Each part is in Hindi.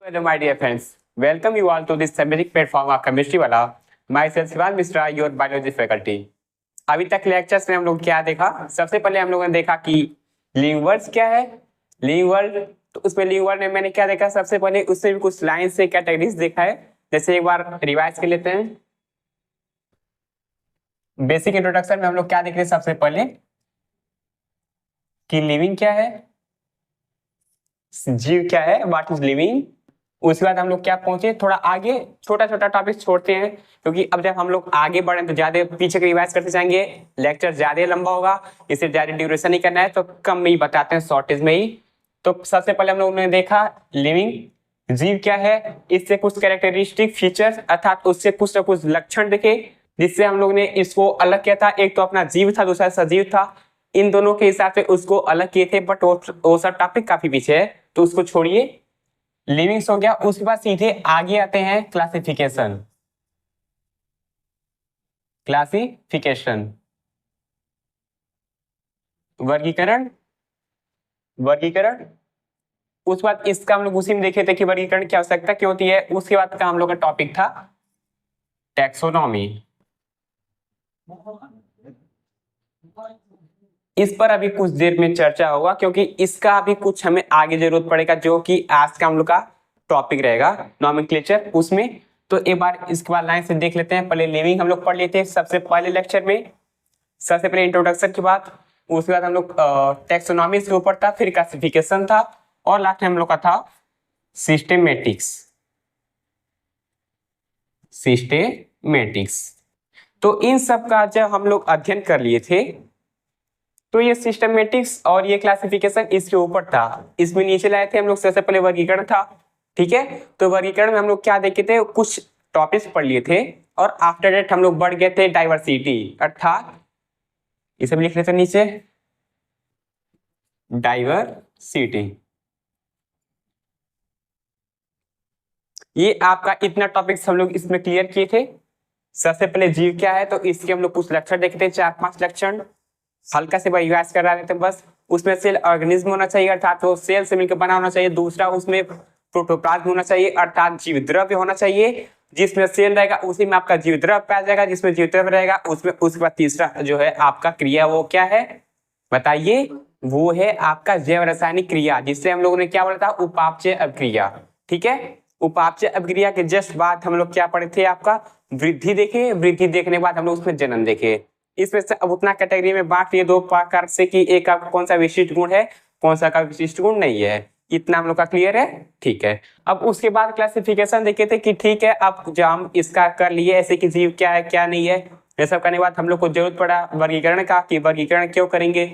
Hello, my dear friends. Welcome you all to this seminar platform of chemistry वाला. Myself Shivan Mishra, your biology faculty. अभी तक लेक्चर्स में हम लोग क्या देखा? सबसे पहले हम लोगों ने देखा कि लिविंग वर्ड्स क्या है. लिविंग वर्ड, तो उसमें लिविंग वर्ड में मैंने क्या देखा? सबसे पहले उससे भी कुछ लाइन से कैटेगरीज देखा है. जैसे एक बार रिवाइज कर लेते हैं. बेसिक इंट्रोडक्शन में हम लोग क्या देख रहे हैं? सबसे पहले कि लिविंग क्या है, जीव क्या है, व्हाट इज लिविंग. उसके बाद हम लोग क्या पहुंचे, थोड़ा आगे छोटा छोटा टॉपिक छोड़ते हैं, क्योंकि अब जब हम लोग आगे बढ़े तो ज्यादा पीछे के रिवाइज करते जाएंगे, लेक्चर ज्यादा लंबा होगा, इसे ज्यादा ड्यूरेशन नहीं करना है, तो कम में ही बताते हैं, शॉर्टेज में ही. तो सबसे पहले हम लोगों ने देखा लिविंग जीव क्या है, इससे कुछ कैरेक्टरिस्टिक फीचर्स अर्थात उससे कुछ ना कुछ लक्षण देखे, जिससे हम लोग ने इसको अलग किया था. एक तो अपना जीव था, दूसरा सजीव था. इन दोनों के हिसाब से उसको अलग किए थे, बट वो सब टॉपिक काफी पीछे है, तो उसको छोड़िए. लिविंग्स हो गया. उसके बाद सीधे आगे आते हैं क्लासिफिकेशन. क्लासिफिकेशन वर्गीकरण. वर्गीकरण उसके बाद इसका हम लोग उसी में देखे थे कि वर्गीकरण की आवश्यकता क्यों होती है. उसके बाद का हम लोग का टॉपिक था टैक्सोनॉमी. इस पर अभी कुछ देर में चर्चा होगा, क्योंकि इसका अभी कुछ हमें आगे जरूरत पड़ेगा, जो कि आज का हम लोग का टॉपिक रहेगा नॉमेनक्लेचर उसमें. तो एक बार इसके बाद लाइन से देख लेते हैं. पहले लिविंग हम लोग पढ़ लेते हैं सबसे पहले लेक्चर में. सबसे पहले इंट्रोडक्शन के बाद, उसके बाद हम लोग टैक्सोनॉमी के ऊपर था, फिर क्लासिफिकेशन था, और लास्ट में हम लोग का था सिस्टेमेटिक्स. सिस्टेमेटिक्स. तो इन सब का जब हम लोग अध्ययन कर लिए थे, तो ये सिस्टमेटिक्स और ये क्लासिफिकेशन इसके ऊपर था. इसमें नीचे लाए थे हम लोग. सबसे पहले वर्गीकरण था, ठीक है. तो वर्गीकरण में हम लोग क्या देखे थे, कुछ टॉपिक्स पढ़ लिए थे, और आफ्टर दैट हम लोग बढ़ गए थे डाइवर्सिटी, अर्थात इसे भी लिख लेते नीचे, डाइवर्सिटी. ये आपका इतना टॉपिक्स हम लोग इसमें क्लियर किए थे. सबसे पहले जीव क्या है, तो इसके हम लोग कुछ लक्षण देखे थे, 4-5 लक्षण. हल्का से रिवाइज करा रहे थे बस. उसमें सेल ऑर्गेनिज्म होना चाहिए, अर्थात वो सेल से मिलकर बना होना चाहिए. दूसरा उसमें प्रोटोप्लाज्म होना चाहिए, अर्थात जीव द्रव्य होना चाहिए. जिसमें सेल रहेगा उसी में आपका जीव द्रव्य पाया जाएगा, जिसमें जीव द्रव्य रहेगा उसमें. उसके बाद तीसरा जो है आपका क्रिया, वो क्या है बताइए. वो है आपका जैव रासायनिक क्रिया, जिससे हम लोगों ने क्या बोला था, उपापचय अभिक्रिया. ठीक है. उपापचय अभिक्रिया के जस्ट बाद हम लोग क्या पढ़े थे, आपका वृद्धि देखे. वृद्धि देखने के बाद हम लोग उसमें जनन देखे. इसमें से अब उतना कैटेगरी में बांट लिए दो प्रकार से, कि एक आपका कौन सा विशिष्ट गुण है, कौन सा का विशिष्ट गुण नहीं है. इतना हम लोग का क्लियर है, ठीक है. अब उसके बाद क्लासिफिकेशन देखे थे कि ठीक है, अब जो हम इसका कर लिए ऐसे कि जीव क्या है क्या नहीं है, ये सब करने के बाद हम लोग को जरूरत पड़ा वर्गीकरण का, कि वर्गीकरण क्यों करेंगे.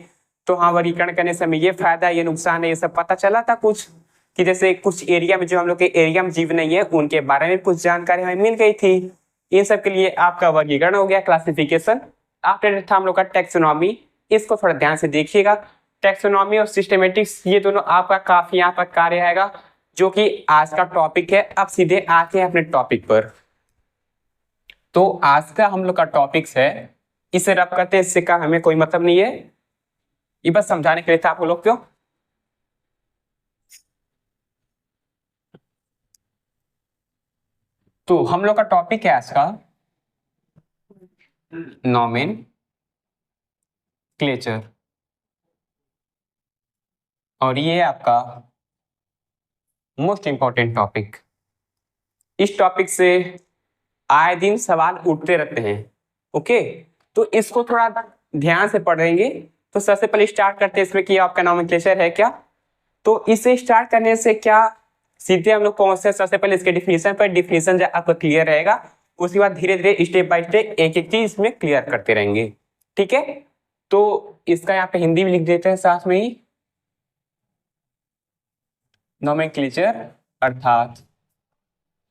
तो हाँ, वर्गीकरण करने से हमें ये फायदा ये नुकसान है, ये सब पता चला था कुछ, कि जैसे कुछ एरिया में जो हम लोग के एरिया में जीव नहीं है, उनके बारे में कुछ जानकारी हमें मिल गई थी. इन सब के लिए आपका वर्गीकरण हो गया, क्लासिफिकेशन. आफ्टर था हम लोग का टैक्सोनॉमी. इसको थोड़ा ध्यान से देखिएगा. टैक्सोनॉमी और सिस्टेमेटिक्स ये दोनों आपका काफी यहाँ पर कार्य आएगा, जो कि आज का टॉपिक है. अब सीधे आते हैं अपने टॉपिक पर. तो आज का हम लोग का टॉपिक्स है, इसे रब करते हैं, इससे का हमें कोई मतलब नहीं है, ये बस समझाने के लिए था आप लोग को. तो हम लोग का टॉपिक है आज का नॉमेनक्लेचर, और ये है आपका मोस्ट इंपॉर्टेंट टॉपिक. इस टॉपिक से आए दिन सवाल उठते रहते हैं. ओके, तो इसको थोड़ा ध्यान से पढ़ेंगे. तो सबसे पहले स्टार्ट करते हैं इसमें कि आपका नॉमेनक्लेचर है क्या. तो इसे स्टार्ट करने से क्या सीधे हम लोग पहुंचते हैं सबसे पहले इसके डिफिनेशन पर. डिफिनेशन जब आपको क्लियर रहेगा, उसके बाद धीरे धीरे स्टेप बाय स्टेप एक एक चीज इसमें क्लियर करते रहेंगे, ठीक है. तो इसका यहाँ पे हिंदी में लिख देते हैं साथ में ही. नॉमेनक्लेचर अर्थात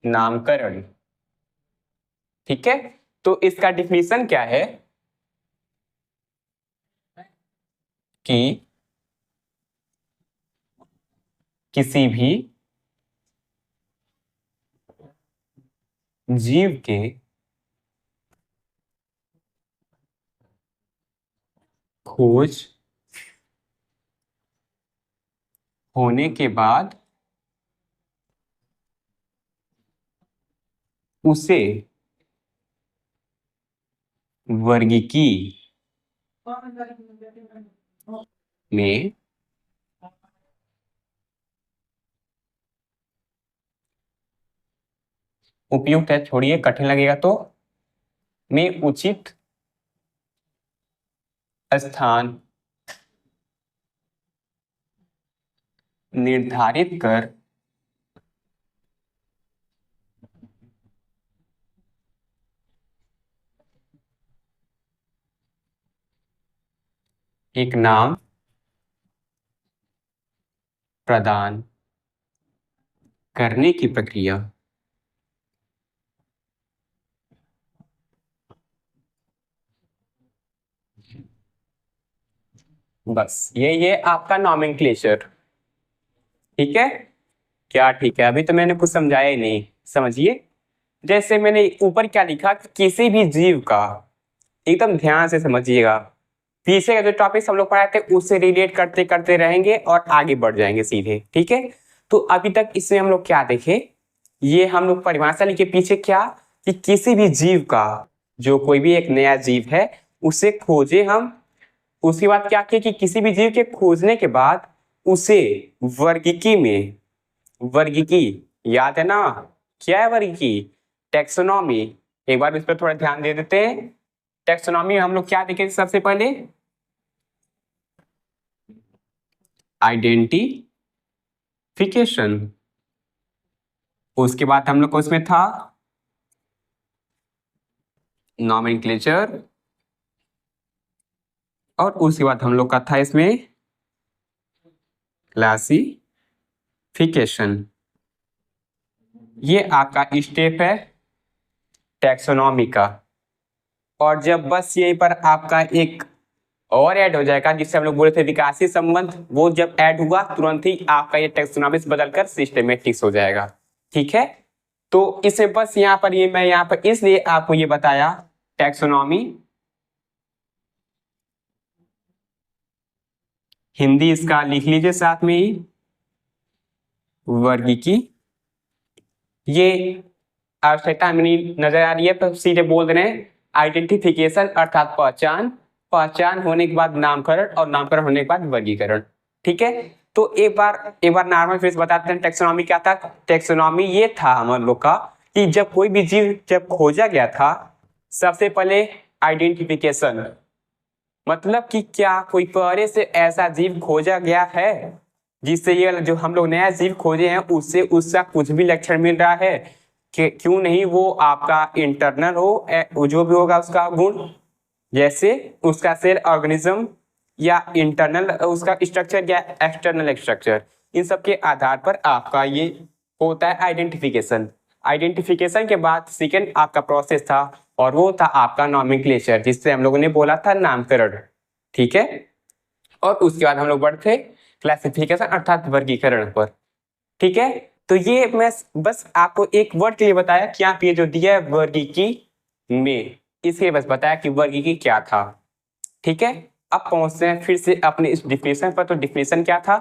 नामकरण, ठीक है. तो इसका डिफिनेशन क्या है कि किसी भी जीव के खोज होने के बाद उसे वर्गीकी में उपयुक्त है, छोड़िए कठिन लगेगा तो, में उचित स्थान निर्धारित कर एक नाम प्रदान करने की प्रक्रिया। बस ये आपका नॉमेनक्लेचर। ठीक है, क्या ठीक है? अभी तो मैंने कुछ समझाया ही नहीं, समझिए। जैसे मैंने ऊपर क्या लिखा कि किसी भी जीव का, एकदम ध्यान से समझिएगा, पीछे का जो टॉपिक हम लोग पढ़ाए थे उससे रिलेट करते करते रहेंगे और आगे बढ़ जाएंगे सीधे। ठीक है, तो अभी तक इसमें हम लोग क्या देखे, ये हम लोग परिभाषा लिखे पीछे क्या, कि किसी भी जीव का, जो कोई भी एक नया जीव है उसे खोजे हम। उसके बाद क्या किया कि किसी भी जीव के खोजने के बाद उसे वर्गीकी में, वर्गीकी याद है ना, क्या है वर्गीकी? टेक्सोनॉमी। एक बार इस पर थोड़ा ध्यान दे देते हैं। टेक्सोनॉमी हम लोग क्या देखे सबसे पहले? आइडेंटिफिकेशन। उसके बाद हम लोग को उसमें था नॉमेनक्लेचर, और उसके बाद हम लोग का था इसमें क्लासिफिकेशन। ये आपका स्टेप है टैक्सोनॉमी का। और जब बस यहीं पर आपका एक और ऐड हो जाएगा, जिससे हम लोग बोले थे विकासीय संबंध, वो जब ऐड हुआ तुरंत ही आपका ये टैक्सोनॉमी बदलकर सिस्टेमेटिक्स हो जाएगा। ठीक है, तो इसे बस यहाँ पर ये मैं यहाँ पर इसलिए आपको ये बताया टैक्सोनॉमी, हिंदी इसका लिख लीजिए साथ में ही, वर्गीकी। ये आवश्यकता नहीं नजर आ रही है तो सीधे बोल रहे हैं आइडेंटिफिकेशन, अर्थात पहचान, पहचान होने के बाद नामकरण, और नामकरण होने के बाद वर्गीकरण। ठीक है, तो एक बार नॉर्मल फिर बताते हैं टैक्सोनॉमी क्या था। टैक्सोनॉमी ये था हम लोग का कि जब कोई भी जीव जब खोजा गया था, सबसे पहले आइडेंटिफिकेशन, मतलब कि क्या कोई पहले से ऐसा जीव खोजा गया है जिससे ये जो हम लोग नया जीव खोजे हैं उससे उसका कुछ भी लक्षण मिल रहा है कि क्यों नहीं वो आपका इंटरनल हो, वो जो भी होगा उसका गुण, जैसे उसका सेल ऑर्गेनिज्म या इंटरनल उसका स्ट्रक्चर या एक्सटर्नल स्ट्रक्चर, इन सब के आधार पर आपका ये होता है आइडेंटिफिकेशन। आइडेंटिफिकेशन के बाद सेकेंड आपका प्रोसेस था, और वो था आपका नॉमेनक्लेचर, जिससे हम लोगों ने बोला था नामकरण। ठीक है, और उसके बाद हम लोग बढ़ते क्लासिफिकेशन अर्थात वर्गीकरण पर। ठीक है, तो ये मैं बस आपको एक वर्ड के लिए बताया कि आप ये जो दिया है वर्गीकी में, इसके बस बताया कि वर्गीकी क्या था। ठीक है, अब पहुंचते हैं फिर से अपने इस डिफिनेशन पर। तो डिफिनेशन क्या था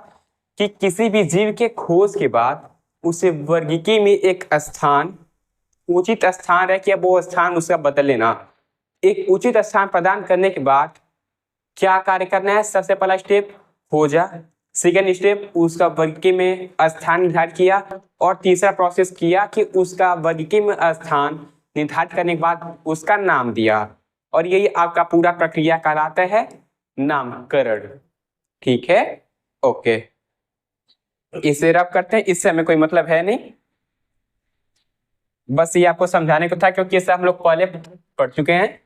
कि किसी भी जीव के खोज के बाद उसे वर्गीकी में एक स्थान, उचित स्थान है कि अब वो स्थान उसका बदल लेना, एक उचित स्थान प्रदान करने के बाद क्या कार्य करना है? सबसे पहला स्टेप खोजा, सेकेंड स्टेप उसका वर्गीकी में स्थान निर्धारित किया, और तीसरा प्रोसेस किया कि उसका वर्गीकी में स्थान निर्धारित करने के बाद उसका नाम दिया, और यही आपका पूरा प्रक्रिया कहलाता है नामकरण। ठीक है, ओके, इसे रब करते हैं, इससे हमें कोई मतलब है नहीं, बस ये आपको समझाने को था क्योंकि इससे हम लोग पहले पढ़ चुके हैं।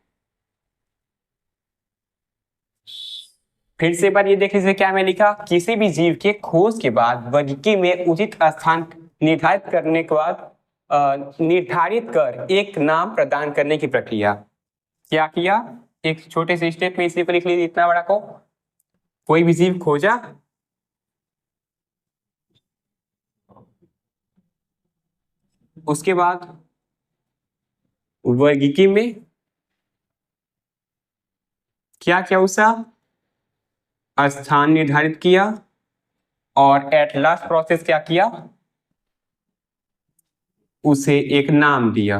फिर से एक बार ये देख लीजिए क्या मैं लिखा, किसी भी जीव के खोज के बाद वर्गीकी में उचित स्थान निर्धारित करने के बाद निर्धारित कर एक नाम प्रदान करने की प्रक्रिया। क्या किया? एक छोटे से स्टेप में इसी पर लिख लीजिए, इतना बड़ा को, कोई भी जीव खोजा, उसके बाद वर्गीकी में क्या क्या उसका स्थान निर्धारित किया, और एट लास्ट प्रोसेस क्या किया? उसे एक नाम दिया।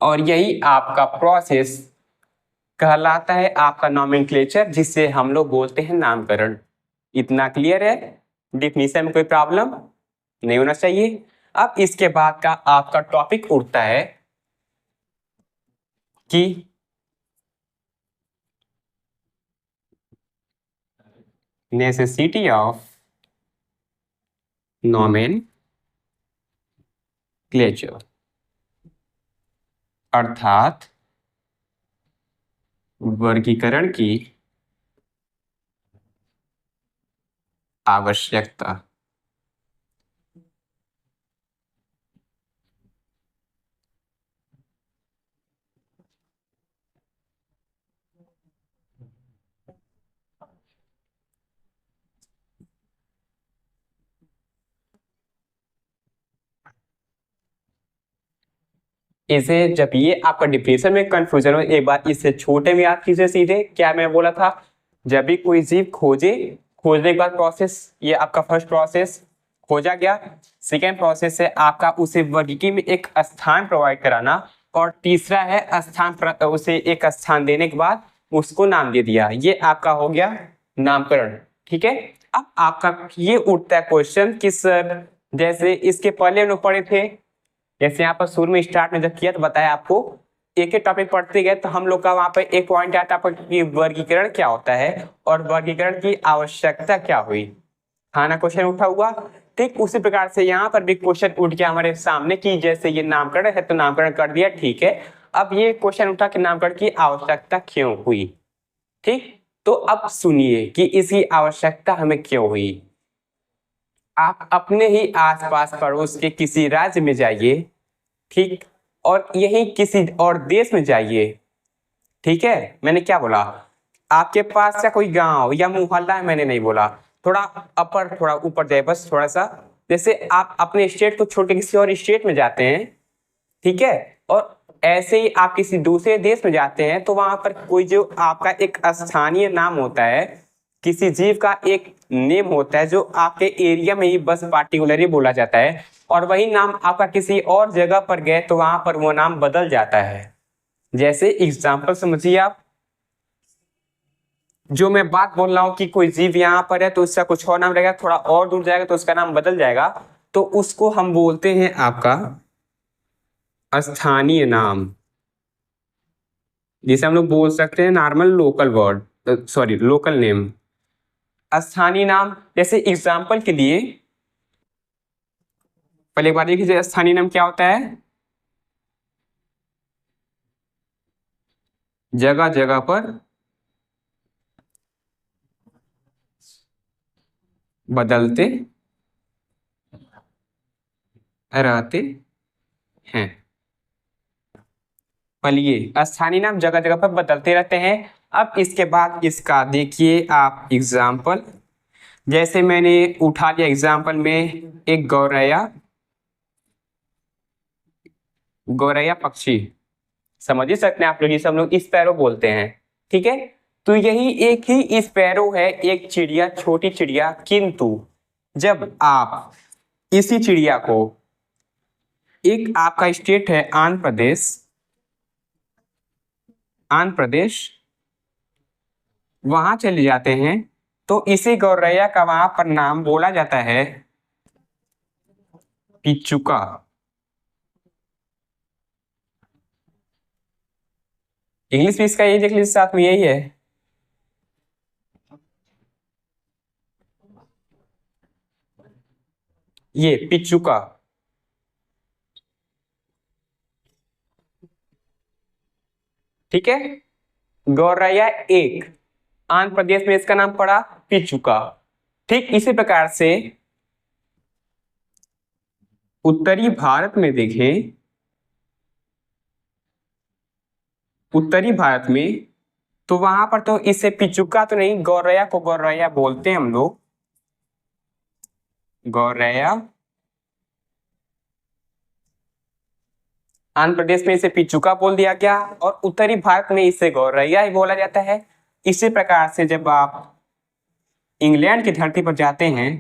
और यही आपका प्रोसेस कहलाता है आपका नॉमेनक्लेचर, जिससे हम लोग बोलते हैं नामकरण। इतना क्लियर है? डिफिनीशन में कोई प्रॉब्लम नहीं होना चाहिए। अब इसके बाद का आपका टॉपिक उठता है कि नेसेसिटी ऑफ नॉमेनक्लेचर, अर्थात वर्गीकरण की आवश्यकता। इसे जब ये आपका डिफिनेशन में कंफ्यूजन हो, एक बार इससे छोटे में याद कीजिए सीधे। क्या मैं बोला था? जब भी कोई जीव खोजने के बाद प्रोसेस, ये आपका फर्स्ट प्रोसेस खोजा गया। सेकेंड प्रोसेस है आपका उसे वर्गीकरण में एक स्थान प्रोवाइड कराना, और तीसरा है उसे एक स्थान देने के बाद उसको नाम दे दिया। ये आपका हो गया नामकरण। ठीक है। अब आपका ये उठता है क्वेश्चन कि सर, जैसे इसके पहले हम लोग पढ़े थे, जैसे यहाँ पर शुरू में स्टार्ट में जब किया तो बताया आपको, एक एक टॉपिक पढ़ते गए तो हम लोग का वहां पर एक पॉइंट आता है कि वर्गीकरण क्या होता है और वर्गीकरण की आवश्यकता क्या हुई। हाँ ना, क्वेश्चन उठा हुआ। ठीक उसी प्रकार से यहाँ पर भी क्वेश्चन उठ गया हमारे सामने कि जैसे ये नामकरण है तो नामकरण कर दिया, ठीक है। अब ये क्वेश्चन उठा कि नामकरण की आवश्यकता क्यों हुई। ठीक, तो अब सुनिए कि इसकी आवश्यकता हमें क्यों हुई। आप अपने ही आसपास पड़ोस के किसी राज्य में जाइए, ठीक, और यही किसी और देश में जाइए। ठीक है, मैंने क्या बोला? आपके पास का कोई गांव या मोहल्ला है, मैंने नहीं बोला। थोड़ा अपर, थोड़ा ऊपर जाए, बस थोड़ा सा। जैसे आप अपने स्टेट को छोड़ के किसी और स्टेट में जाते हैं, ठीक है, और ऐसे ही आप किसी दूसरे देश में जाते हैं, तो वहां पर कोई जो आपका एक स्थानीय नाम होता है, किसी जीव का एक नेम होता है जो आपके एरिया में ही बस पार्टिकुलरली बोला जाता है, और वही नाम आपका किसी और जगह पर गए तो वहां पर वो नाम बदल जाता है। जैसे एग्जाम्पल समझिए आप, जो मैं बात बोल रहा हूँ कि कोई जीव यहाँ पर है तो उसका कुछ और नाम रहेगा, थोड़ा और दूर जाएगा तो उसका नाम बदल जाएगा, तो उसको हम बोलते हैं आपका स्थानीय नाम, जिसे हम लोग बोल सकते हैं normal local word, sorry local name, स्थानीय नाम। जैसे एग्जाम्पल के लिए पहले एक बार देखिए स्थानीय नाम क्या होता है। जगह जगह पर बदलते रहते हैं। पलिए स्थानीय नाम जगह जगह पर बदलते रहते हैं। अब इसके बाद इसका देखिए आप एग्जाम्पल, जैसे मैंने उठा लिया एग्जाम्पल में एक गौरैया, गौरैया पक्षी, समझ ही सकते हैं आप लोग, जिसे हम लोग स्पैरो बोलते हैं। ठीक है, तो यही एक ही स्पैरो है, एक चिड़िया, छोटी चिड़िया, किंतु जब आप इसी चिड़िया को, एक आपका स्टेट है आंध्र प्रदेश, आंध्र प्रदेश, वहां चले जाते हैं तो इसी गौरैया का वहां पर नाम बोला जाता है पिचुका। इंग्लिश भी इसका यही देख लीजिए, साथ में यही है। ये पिचुका। ठीक है, गौरैया एक, आंध्र प्रदेश में इसका नाम पड़ा पिचुका। ठीक इसी प्रकार से उत्तरी भारत में देखें, उत्तरी भारत में तो वहां पर तो इसे पिचुका तो नहीं, गौरैया को गौरैया बोलते हैं हम लोग, गौरैया। आंध्र प्रदेश में इसे पिचुका बोल दिया गया और उत्तरी भारत में इसे गौरैया ही बोला जाता है। इसी प्रकार से जब आप इंग्लैंड की धरती पर जाते हैं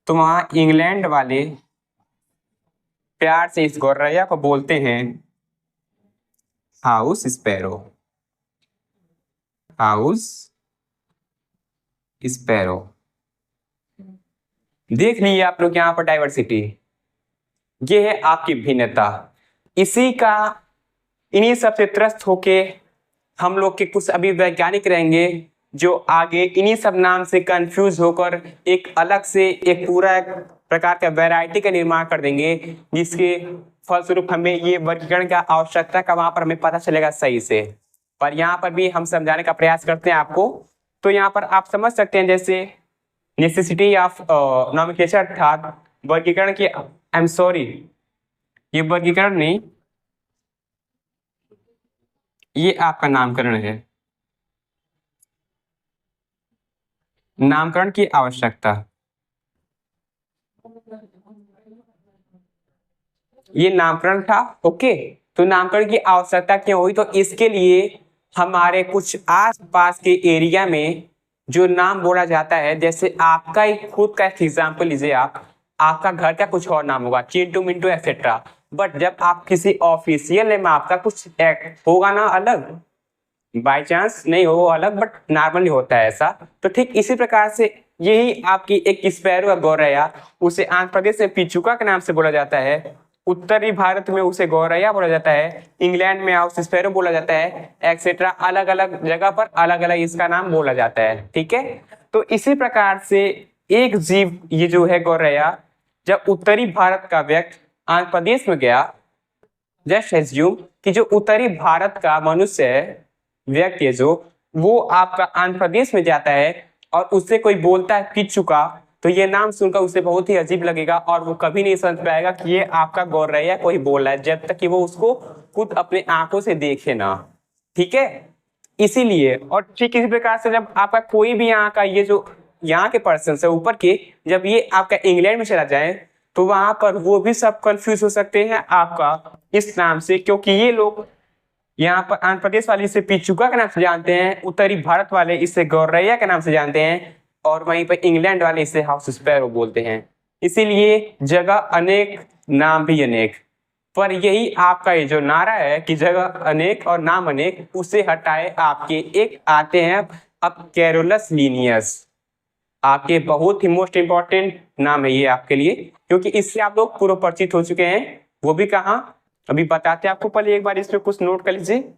तो वहां इंग्लैंड वाले प्यार से इस गौरैया को बोलते हैं हाउस स्पैरो, हाउस स्पैरो। देख लीजिए आप लोग यहाँ पर डाइवर्सिटी, ये है आपकी भिन्नता। इसी का, इन्हीं सबसे त्रस्त होके हम लोग के कुछ अभी वैज्ञानिक रहेंगे जो आगे इन्हीं सब नाम से कंफ्यूज होकर एक अलग से एक पूरा एक प्रकार का वैरायटी का निर्माण कर देंगे, जिसके फलस्वरूप हमें ये वर्गीकरण का आवश्यकता का वहां पर हमें पता चलेगा सही से। पर यहाँ पर भी हम समझाने का प्रयास करते हैं आपको। तो यहाँ पर आप समझ सकते हैं जैसे नेसेसिटी ऑफ नॉमेनक्लेचर अर्थात वर्गीकरण की, आई एम सॉरी, ये वर्गीकरण नहीं, ये आपका नामकरण है, नामकरण की आवश्यकता। ये नामकरण था, ओके। तो नामकरण की आवश्यकता क्यों हुई? तो इसके लिए हमारे कुछ आस पास के एरिया में जो नाम बोला जाता है, जैसे आपका एक खुद का एग्जाम्पल लीजिए आप, आपका घर का कुछ और नाम होगा, चिंटू मिंटू एक्सेट्रा, बट जब आप किसी ऑफिशियल नेम आपका कुछ होगा ना अलग, बाय चांस नहीं हो अलग, बट नॉर्मली होता है ऐसा। तो ठीक इसी प्रकार से यही आपकी एक स्पैरो गौरैया, उसे आंध्र प्रदेश में पिचुका के नाम से बोला जाता है, उत्तरी भारत में उसे गौरैया बोला जाता है, इंग्लैंड में हाउस स्पैरो बोला जाता है, एक्सेट्रा। अलग अलग जगह पर अलग अलग इसका नाम बोला जाता है, ठीक है। तो इसी प्रकार से एक जीव ये जो है गौरैया, जब उत्तरी भारत का व्यक्ति आंध्र प्रदेश में गया, जस्ट एज्यूम कि जो उत्तरी भारत का मनुष्य है, व्यक्ति है जो, वो आपका आंध्र प्रदेश में जाता है और उससे कोई बोलता है पिचुका, तो ये नाम सुनकर उसे बहुत ही अजीब लगेगा और वो कभी नहीं समझ पाएगा कि ये आपका गौरैया कोई बोल रहा है, जब तक कि वो उसको खुद अपने आंखों से देखे ना, ठीक है। इसीलिए, और ठीक इसी प्रकार से जब आपका कोई भी यहाँ का ये जो यहाँ के पर्सन है ऊपर के, जब ये आपका इंग्लैंड में चला जाए तो वहां पर वो भी सब कंफ्यूज हो सकते हैं आपका इस नाम से, क्योंकि ये लोग यहाँ पर आंध्र प्रदेश वाले इसे पिचुका के नाम से जानते हैं, उत्तरी भारत वाले इसे गौरैया के नाम से जानते हैं, और वहीं पर इंग्लैंड वाले इसे हाउस स्पैरो बोलते हैं। इसीलिए जगह अनेक नाम भी अनेक, पर यही आपका ये जो नारा है कि जगह अनेक और नाम अनेक, उसे हटाए आपके एक आते हैं अब कैरोलस लीनियस, आपके बहुत ही मोस्ट इंपॉर्टेंट नाम है ये आपके लिए, क्योंकि इससे आप लोग पूर्व परिचित हो चुके हैं। वो भी कहाँ, अभी बताते हैं आपको, पहले एक बार इसमें कुछ नोट कर लीजिए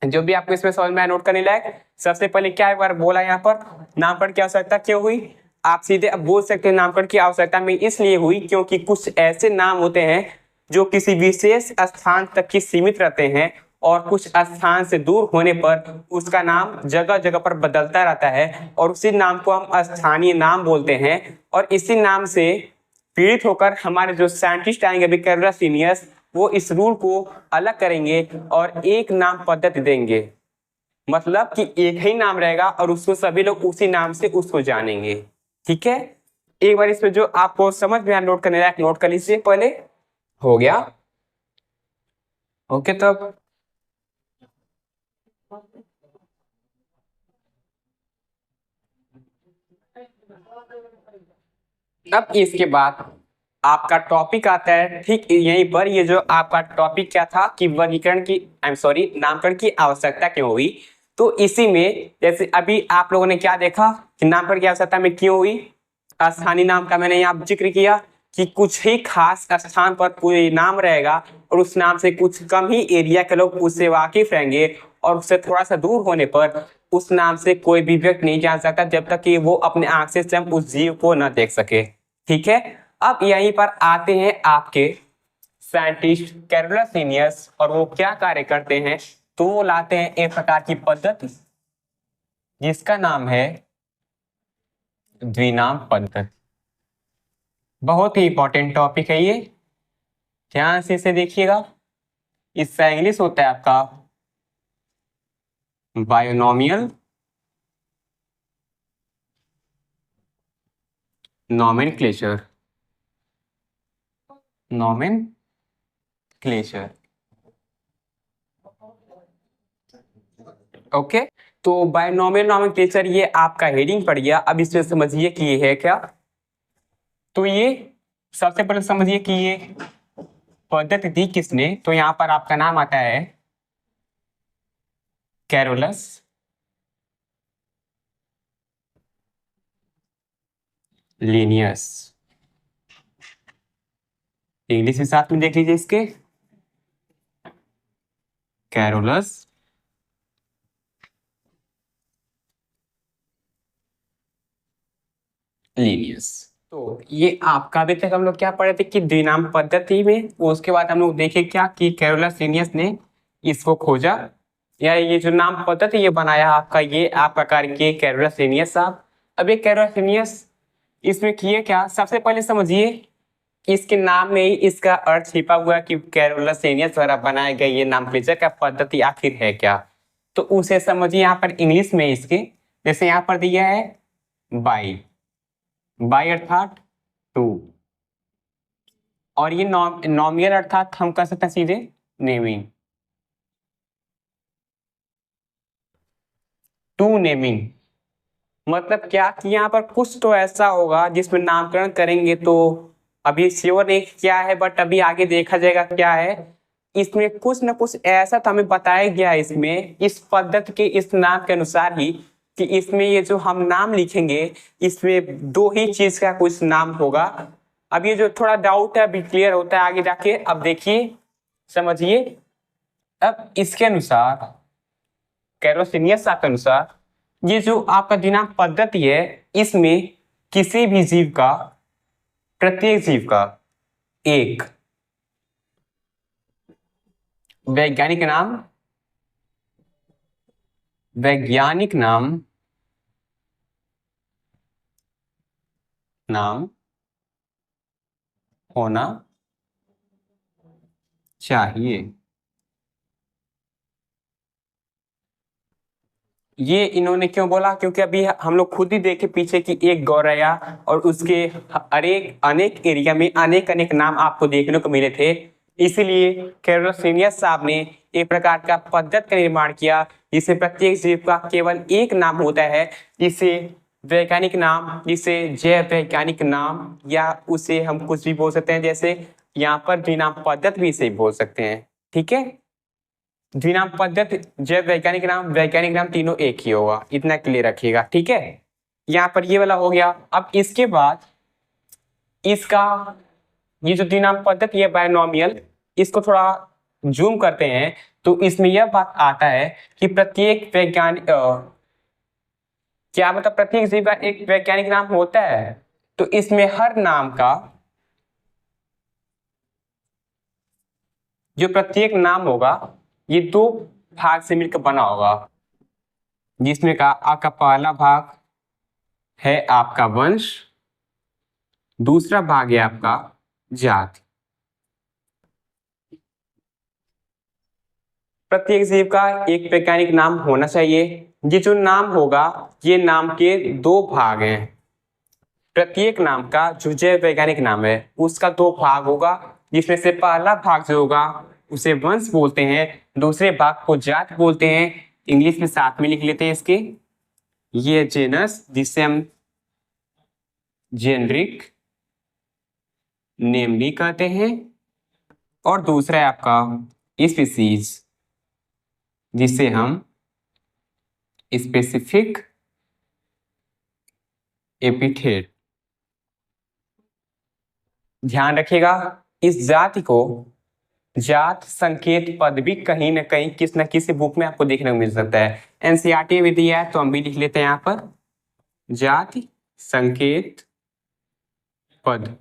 जो भी आपको इसमें समझ में आया नोट करने लायक। सबसे पहले क्या एक बार बोला यहाँ पर, नामकरण की आवश्यकता क्यों हुई? आप सीधे अब बोल सकते हैं नामकरण की आवश्यकता में इसलिए हुई क्योंकि कुछ ऐसे नाम होते हैं जो किसी विशेष स्थान तक ही सीमित रहते हैं और कुछ स्थान से दूर होने पर उसका नाम जगह जगह पर बदलता रहता है, और उसी नाम को हम स्थानीय नाम बोलते हैं। और इसी नाम से पीड़ित होकर हमारे जो साइंटिस्ट आएंगे अभी कैरोलस लीनियस, वो इस रूल को अलग करेंगे और एक नाम पद्धति देंगे, मतलब कि एक ही नाम रहेगा और उसको सभी लोग उसी नाम से उसको जानेंगे, ठीक है। एक बार इसमें जो आपको समझ में नोट करने लायक नोट कर लीजिए पहले, हो गया, ओके। तो अब इसके बाद आपका टॉपिक आता है ठीक यहीं पर, ये जो आपका टॉपिक क्या था कि वर्गीकरण की, आई एम सॉरी, नामकरण की आवश्यकता क्यों हुई। तो इसी में जैसे अभी आप लोगों ने क्या देखा कि नामकरण की आवश्यकता में क्यों हुई, स्थानीय नाम का मैंने यहाँ जिक्र किया कि कुछ ही खास स्थान पर कोई नाम रहेगा और उस नाम से कुछ कम ही एरिया के लोग उससे वाकिफ रहेंगे, और उससे थोड़ा सा दूर होने पर उस नाम से कोई भी व्यक्ति नहीं जान सकता जब तक कि वो अपने आंख से स्वयं उस जीव को न देख सके, ठीक है। अब यहीं पर आते हैं आपके साइंटिस्ट कैरोलस लीनियस, और वो क्या कार्य करते हैं, तो वो लाते हैं एक प्रकार की पद्धति जिसका नाम है द्विनाम पद्धति। बहुत ही इंपॉर्टेंट टॉपिक है ये, ध्यान से इसे देखिएगा। इसका इंग्लिश होता है आपका बायोनोमियल नॉमेनक्लेचर, नॉमेनक्लेचर, ओके। तो बायोनोमियल नॉमेनक्लेचर ये आपका हेडिंग पड़ गया। अब इसमें समझिए कि ये है क्या। तो ये सबसे पहले समझिए कि ये पद्धति दी किसने, तो यहाँ पर आपका नाम आता है कैरोलस लीनियस। इंग्लिश भी साथ में देख लीजिए इसके, कैरोलस लीनियस। तो ये आपका अभी तक हम लोग क्या पढ़े थे कि द्विनाम पद्धति में, उसके बाद हम लोग देखे क्या कि कैरोलस लीनियस ने इसको खोजा, या ये जो नाम पद्धति ये बनाया आपका, ये आप प्रकार के कैरोलस लीनियस साहब। अब ये कैरोलस लीनियस इसमें किए क्या, सबसे पहले समझिए इसके नाम में ही इसका अर्थ छिपा हुआ है कि कैरोलस लीनियस द्वारा बनाए गए ये नामकरण का पद्धति आखिर है क्या। तो उसे समझिए यहाँ पर इंग्लिश में इसके, जैसे यहाँ पर दिया है बाई, बाई अर्थात टू, और ये नॉमिनल अर्थात हम कह सकते हैं सीधे नेमिंग, टू नेमिंग। मतलब क्या कि यहाँ पर कुछ तो ऐसा होगा जिसमें नामकरण करेंगे, तो अभी श्योर नहीं क्या है, बट अभी आगे देखा जाएगा क्या है। इसमें कुछ न कुछ ऐसा तो हमें बताया गया है इसमें, इस पद्धति के इस नाम के अनुसार ही, कि इसमें ये जो हम नाम लिखेंगे इसमें दो ही चीज का कुछ नाम होगा। अब ये जो थोड़ा डाउट है अभी क्लियर होता है आगे जाके। अब देखिए समझिए, अब इसके अनुसार कैरोसिनियस के अनुसार ये जो आपका दिनांक पद्धति है, इसमें किसी भी जीव का, प्रत्येक जीव का एक वैज्ञानिक नाम, वैज्ञानिक नाम होना चाहिए। ये इन्होंने क्यों बोला, क्योंकि अभी हम लोग खुद ही देखे पीछे की एक गौरैया और उसके अनेक अनेक एरिया में अनेक अनेक नाम आपको देखने को मिले थे। इसीलिए कैरोसिनियस साहब ने एक प्रकार का पद्धति का निर्माण किया जिसे प्रत्येक जीव का केवल एक नाम होता है, जिसे वैज्ञानिक नाम, जिसे जैव वैज्ञानिक नाम, या उसे हम कुछ भी बोल सकते हैं, जैसे यहाँ पर द्विनाम पद्धति भी इसे बोल सकते हैं। ठीक है, द्विनाम पद्धति, जैव वैज्ञानिक नाम, वैज्ञानिक नाम तीनों एक ही होगा, इतना क्लियर रखिएगा। ठीक है, यहाँ पर ये वाला हो गया। अब इसके बाद इसका ये जो द्विनाम पद्धति है बायनोमियल, इसको थोड़ा जूम करते हैं तो इसमें यह बात आता है कि प्रत्येक वैज्ञानिक क्या मतलब प्रत्येक जीव का एक वैज्ञानिक नाम होता है, तो इसमें हर नाम का जो प्रत्येक नाम होगा ये दो भाग से मिलकर बना होगा, जिसमें का आपका पहला भाग है आपका वंश, दूसरा भाग है आपका जाति। प्रत्येक जीव का एक वैज्ञानिक नाम होना चाहिए। ये जो नाम होगा ये नाम के दो भाग हैं। प्रत्येक नाम का जो जैव वैज्ञानिक नाम है उसका दो भाग होगा, जिसमें से पहला भाग जो होगा उसे वंश बोलते हैं, दूसरे भाग को जात बोलते हैं। इंग्लिश में साथ में लिख लेते हैं इसके, ये जेनस जिसे हम जेनरिक नेम भी कहते हैं, और दूसरा है आपका स्पीसीज जिसे हम स्पेसिफिक एपिथेट। ध्यान रखिएगा, इस जाति को जात संकेत पद भी कहीं ना कहीं किस न किसी बुक में आपको देखने को मिल सकता है। एनसीईआरटी में दिया है तो हम भी लिख लेते हैं यहाँ पर जाति संकेत पद,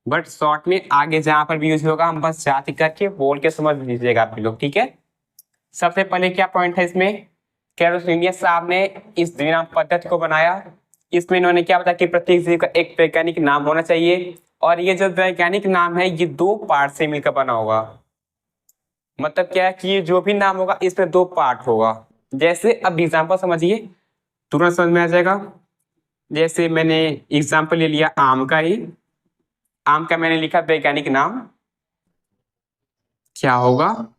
बट शॉर्ट में आगे जहां पर भी यूज होगा हम बस जाति करके बोल के समझ लीजिएगा आप लोग। ठीक है, सबसे पहले क्या पॉइंट है इसमें, कैरोसिनियस साहब ने इस द्विनाम पद्धति को बनाया। इसमें इन्होंने क्या बताया कि प्रत्येक जीव का एक वैज्ञानिक नाम होना चाहिए, और ये जो वैज्ञानिक नाम है ये दो पार्ट से मिलकर बना होगा। मतलब क्या है कि ये जो भी नाम होगा इसमें दो पार्ट होगा। जैसे अब एग्जाम्पल समझिए, तुरंत समझ में आ जाएगा। जैसे मैंने एग्जाम्पल ले लिया आम का ही, आम का मैंने लिखा वैज्ञानिक नाम क्या होगा,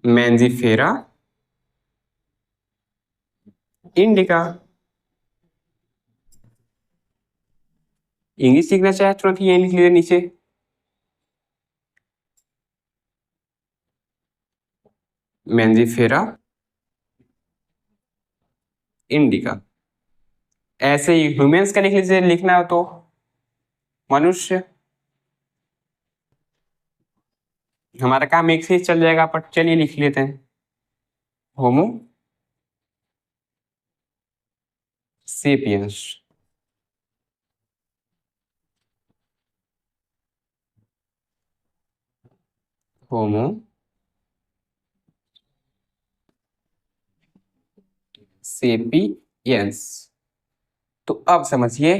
मैंजीफेरा इंडिका। इंग्लिश सीखना चाहे तुरंत ये लिख लीजिए नीचे, मैंजीफेरा इंडिका। ऐसे ही ह्यूमंस का लिख लीजिए, लिखना हो तो मनुष्य। हमारा काम एक से ही चल जाएगा, पर चलिए लिख लेते हैं होमो सेपियंस। होमो सेपियंस। तो अब समझिए,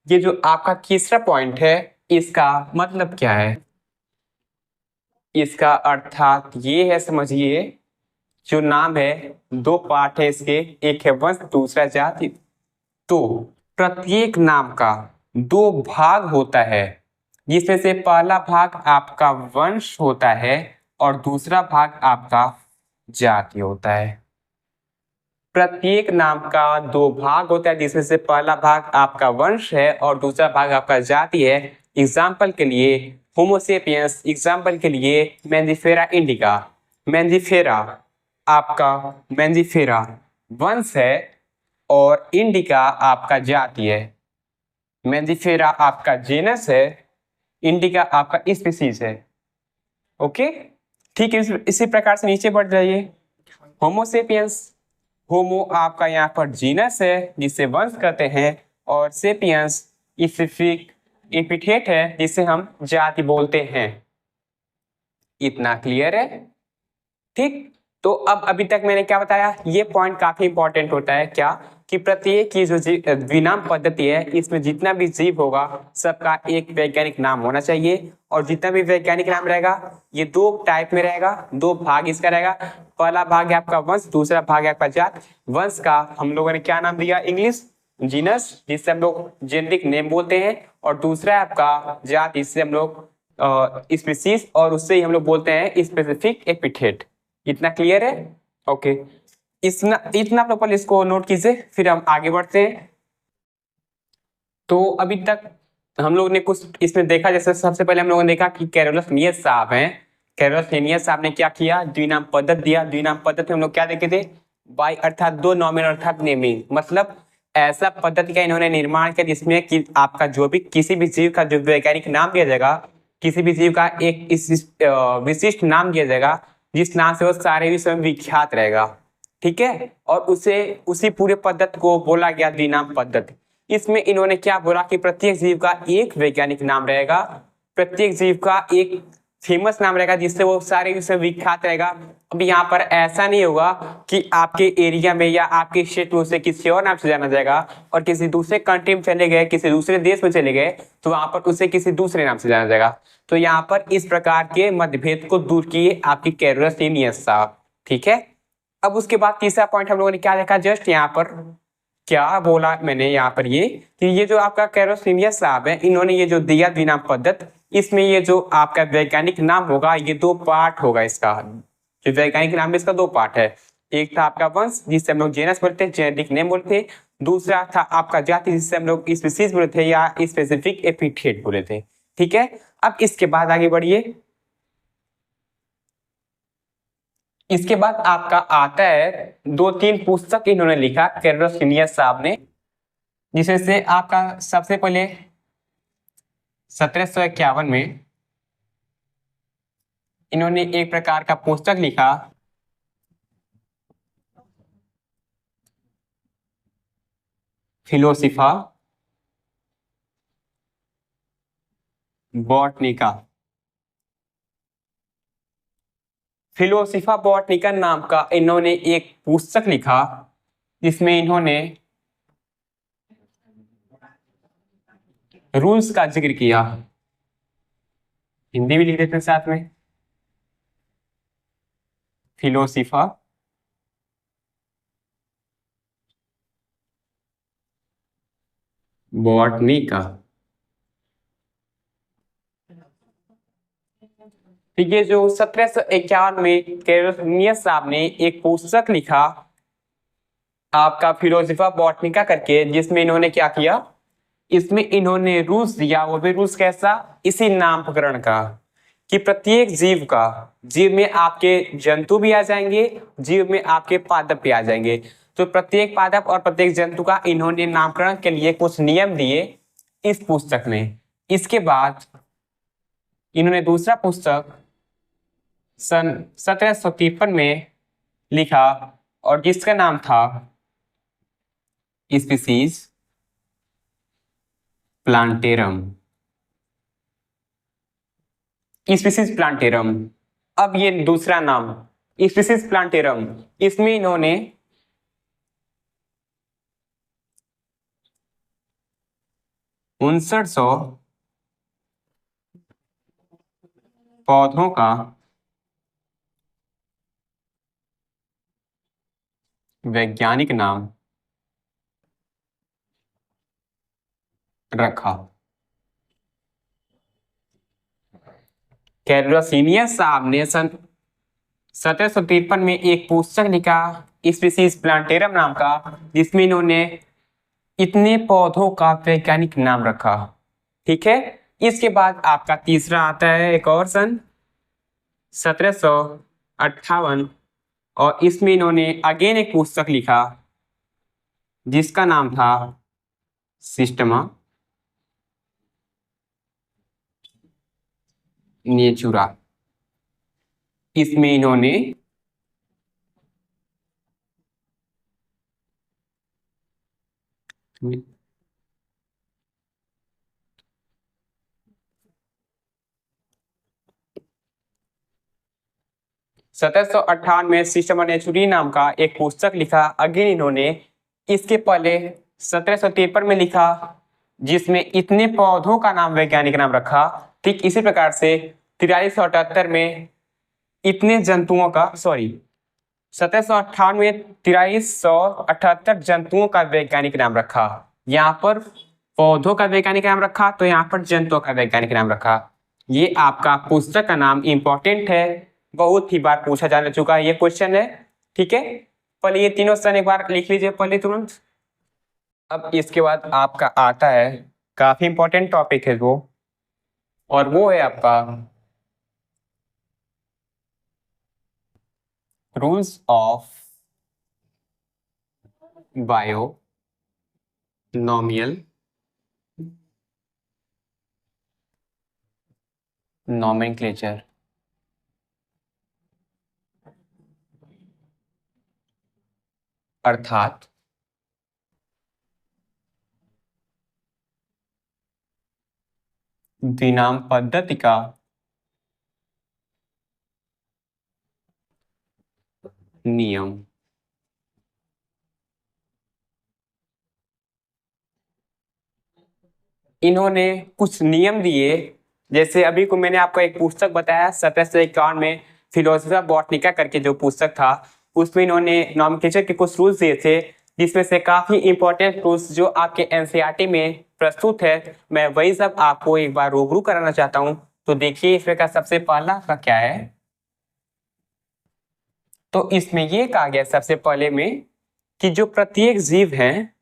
ये जो आपका तीसरा पॉइंट है, इसका मतलब क्या है? इसका अर्थात ये है, समझिए, जो नाम है, दो पार्ट है इसके, एक है वंश, दूसरा जाति। तो प्रत्येक नाम का दो भाग होता है, जिसमें से पहला भाग आपका वंश होता है और दूसरा भाग आपका जाति होता है। प्रत्येक नाम का दो भाग होता है, जिसमें से पहला भाग आपका वंश है और दूसरा भाग आपका जाति है। एग्जाम्पल के लिए होमोसेपियंस, एग्जाम्पल के लिए मैंजिफेरा इंडिका। मैंजिफेरा आपका, मैंजिफेरा वंश है और इंडिका आपका जाति है। मैंजिफेरा आपका जेनस है, इंडिका आपका स्पीसीज है। ओके, ठीक है। इसी प्रकार से नीचे बढ़ जाइए। होमोसेपियंस, होमो आपका यहाँ पर जीनस है जिसे वंश कहते हैं, और सेपियंस स्पेसिफिक एपिथेट है जिसे हम जाति बोलते हैं। इतना क्लियर है? ठीक। तो अब अभी तक मैंने क्या बताया, ये पॉइंट काफी इंपॉर्टेंट होता है, क्या कि प्रत्येक की जो द्विनाम पद्धति है, इसमें जितना भी जीव होगा सबका एक वैज्ञानिक नाम होना चाहिए, और जितना भी वैज्ञानिक नाम रहेगा ये दो टाइप में रहेगा, दो भाग इसका रहेगा। पहला भाग है आपका वंश, दूसरा भाग है आपका जात। वंश का हम लोगों ने क्या नाम दिया? इंग्लिश जीनस, जिससे हम लोग जेनेरिक नेम बोलते हैं, और दूसरा है आपका जात, जिससे हम लोग स्पीसीज, और उससे ही हम लोग बोलते हैं स्पेसिफिक एपिथेट। इतना क्लियर है? ओके, इतना इतना आप लोग पहले इसको नोट कीजिए, फिर हम आगे बढ़ते हैं। तो अभी तक हम लोग ने कुछ इसमें देखा, जैसे सबसे पहले हम लोगों ने देखा कि कैरोलस लिनियस साहब हैं। कैरोलस लिनियस साहब ने क्या किया? द्विनाम पद्धति दिया। द्विनाम पद्धति में हम लोग क्या देखे थे? बाय अर्थात दो, नॉमिनल अर्थात नेमिंग, मतलब ऐसा पद्धति का इन्होंने निर्माण किया जिसमें कि आपका जो भी किसी भी जीव का जो वैज्ञानिक नाम दिया जाएगा, किसी भी जीव का एक विशिष्ट नाम दिया जाएगा जिस नाम से वो सारे विश्व में विख्यात रहेगा। ठीक है, और उसे उसी पूरे पद्धति को बोला गया द्विनाम पद्धति। इसमें इन्होंने क्या बोला कि प्रत्येक जीव का एक वैज्ञानिक नाम रहेगा, प्रत्येक जीव का एक फेमस नाम रहेगा जिससे वो सारे विश्व में विख्यात रहेगा। अब यहाँ पर ऐसा नहीं होगा कि आपके एरिया में या आपके स्टेट में उसे किसी और नाम से जाना जाएगा, और किसी दूसरे कंट्री में चले गए, किसी दूसरे देश में चले गए तो वहां पर उसे किसी दूसरे नाम से जाना जाएगा। तो यहाँ पर इस प्रकार के मतभेद को दूर किए आपकी कैरोलस लिनियस साहब। ठीक है, अब उसके बाद तीसरा पॉइंट हम लोगों ने क्या देखा, जस्ट यहाँ पर क्या बोला मैंने यहाँ पर, ये कि ये जो आपका कैरोलस लिनियस साहब है, इन्होंने ये जो दिया द्विनाम पद्धति, इसमें ये जो आपका वैज्ञानिक नाम होगा ये दो पार्ट होगा। इसका जो वैज्ञानिक नाम है इसका दो पार्ट है। एक था आपका वंश जिससे हम लोग जेनस बोलते हैं, जेनेटिक नेम बोलते थे। दूसरा था आपका जाति जिससे हम लोग स्पीसीज बोले थे या स्पेसिफिक एपिथेट बोले थे। ठीक है, अब इसके बाद आगे बढ़िए। इसके बाद आपका आता है दो तीन पुस्तक इन्होंने लिखा कैरोलस लिनियस साहब ने, जिसमें से आपका सबसे पहले 1751 में इन्होंने एक प्रकार का पुस्तक लिखा, फिलोसिफा बॉटनिका। फिलोसिफा बॉटनिका नाम का इन्होंने एक पुस्तक लिखा जिसमें इन्होंने रूल्स का जिक्र किया। हिंदी भी लिख देते हैं साथ में, फिलोसिफा बॉटनिका। ठीक है, जो 1751 में कैरोलस लिनियस साहब ने एक पुस्तक लिखा आपका फिलोसिफा बॉटनिका करके, जिसमें इन्होंने क्या किया, इसमें इन्होंने रूल्स दिया। वो भी रूल्स कैसा? इसी नामकरण का, कि प्रत्येक जीव का, जीव में आपके जंतु भी आ जाएंगे, जीव में आपके पादप भी आ जाएंगे। तो प्रत्येक पादप और प्रत्येक जंतु का इन्होंने नामकरण के लिए कुछ नियम दिए इस पुस्तक में। इसके बाद इन्होंने दूसरा पुस्तक सन 1753 में लिखा और जिसका नाम था स्पीसीज प्लांटेरम। स्पीसीज प्लांटेरम, अब ये दूसरा नाम स्पीसीज प्लांटेरम, इसमें इन्होंने उनसठ सौ पौधों का वैज्ञानिक नाम रखा। कैरोसीनियस साहब ने सन 1753 में एक पुस्तक लिखा स्पीसीज प्लांटेरम नाम का, जिसमें इन्होंने इतने पौधों का वैज्ञानिक नाम रखा। ठीक है, इसके बाद आपका तीसरा आता है एक और सन 1758 और इसमें इन्होंने अगेन एक पुस्तक लिखा जिसका नाम था सिस्टमा नेचुरा। इसमें इन्होंने सत्रह में सिस्टमा नेचुरी नाम का एक पुस्तक लिखा। अगेन इन्होंने इसके पहले 1753 में लिखा जिसमें इतने पौधों का नाम वैज्ञानिक नाम रखा। ठीक इसी प्रकार से 4378 में इतने जंतुओं का 1758 में 4378 जंतुओं का वैज्ञानिक नाम रखा। यहाँ पर पौधों का वैज्ञानिक नाम रखा तो यहाँ पर जंतुओं का वैज्ञानिक नाम रखा। ये आपका पुस्तक का नाम इंपॉर्टेंट है, बहुत ही बार पूछा जा चुका है ये क्वेश्चन है। ठीक है, पहले ये तीनों सन एक बार लिख लीजिए पहले तुरंत। अब इसके बाद आपका आता है काफी इंपॉर्टेंट टॉपिक है वो, और वो है आपका रूल्स ऑफ बायोनॉमियल नॉमेनक्लेचर। अर्थात द्विनाम पद्धति का नियम। इन्होंने कुछ नियम दिए, जैसे अभी को मैंने आपको एक पुस्तक बताया 1751 में फिलोसफी ऑफ बॉटनिका करके जो पुस्तक था, उसमें इन्होंने नॉमेनक्लेचर के कुछ रूल्स दिए थे, जिसमें से काफी इंपॉर्टेंट रूल्स जो आपके एनसीईआरटी में प्रस्तुत है, मैं वही सब आपको एक बार रूबरू कराना चाहता हूं। तो देखिए इसमें का सबसे पहला का क्या है, तो इसमें ये कहा गया सबसे पहले में कि जो प्रत्येक जीव है,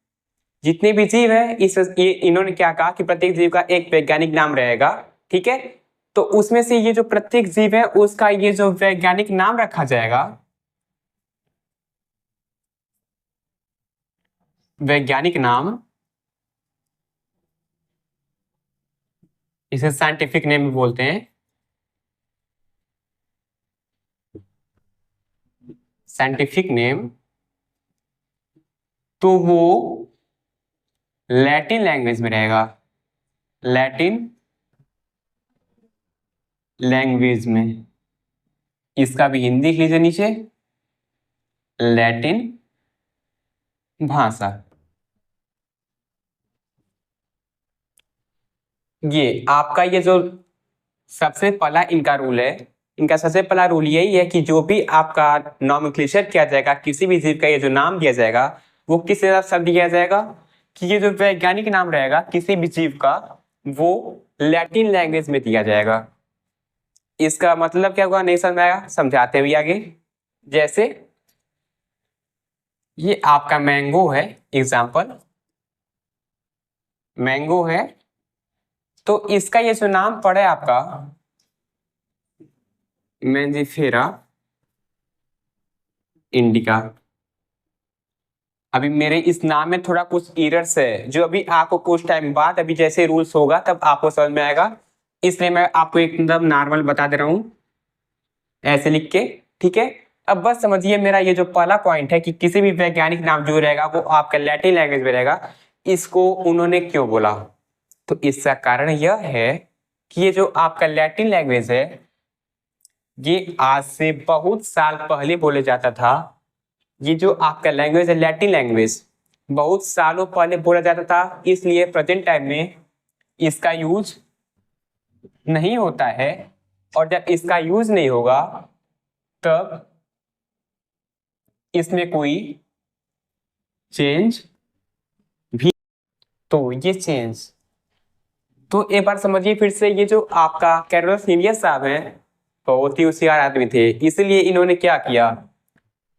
जितने भी जीव है ये इन्होंने क्या कहा कि प्रत्येक जीव का एक वैज्ञानिक नाम रहेगा। ठीक है, तो उसमें से ये जो प्रत्येक जीव है उसका ये जो वैज्ञानिक नाम रखा जाएगा, वैज्ञानिक नाम, इसे साइंटिफिक नेम भी बोलते हैं। साइंटिफिक नेम तो वो लैटिन लैंग्वेज में रहेगा, लैटिन लैंग्वेज में। इसका भी हिंदी लिख लीजिए नीचे, लैटिन भाषा। ये आपका ये जो सबसे पहला इनका रूल है, इनका सबसे पहला रूल यही है कि जो भी आपका नॉमेनक्लेचर किया जाएगा, किसी भी जीव का ये जो नाम दिया जाएगा वो किस तरह शब्द दिया जाएगा कि ये जो वैज्ञानिक नाम रहेगा किसी भी जीव का वो लैटिन लैंग्वेज में दिया जाएगा। इसका मतलब क्या हुआ नहीं समझ में आएगा, समझाते हुए आगे। जैसे ये आपका मैंगो है, एग्जाम्पल मैंगो है, तो इसका ये जो नाम पड़े आपका मैंजिफेरा इंडिका। अभी मेरे इस नाम में थोड़ा कुछ एरर्स है, जो अभी आपको कुछ टाइम बाद अभी जैसे रूल्स होगा तब आपको समझ में आएगा, इसलिए मैं आपको एकदम नॉर्मल बता दे रहा हूँ ऐसे लिख के। ठीक है, अब बस समझिए मेरा ये जो पहला पॉइंट है कि किसी भी वैज्ञानिक नाम जो रहेगा वो आपका लैटिन लैंग्वेज में रहेगा, इसको उन्होंने क्यों बोला? तो इसका कारण यह है कि ये जो आपका लैटिन लैंग्वेज है ये आज से बहुत साल पहले बोले जाता था। ये जो आपका लैंग्वेज है लैटिन लैंग्वेज बहुत सालों पहले बोला जाता था, इसलिए प्रेजेंट टाइम में इसका यूज नहीं होता है। और जब इसका यूज नहीं होगा तब इसमें कोई चेंज भी, तो ये चेंज, तो एक बार समझिए फिर से, ये जो आपका कैरोलस लीनियस साहब हैं बहुत ही होशियार आदमी थे, इसलिए इन्होंने क्या किया,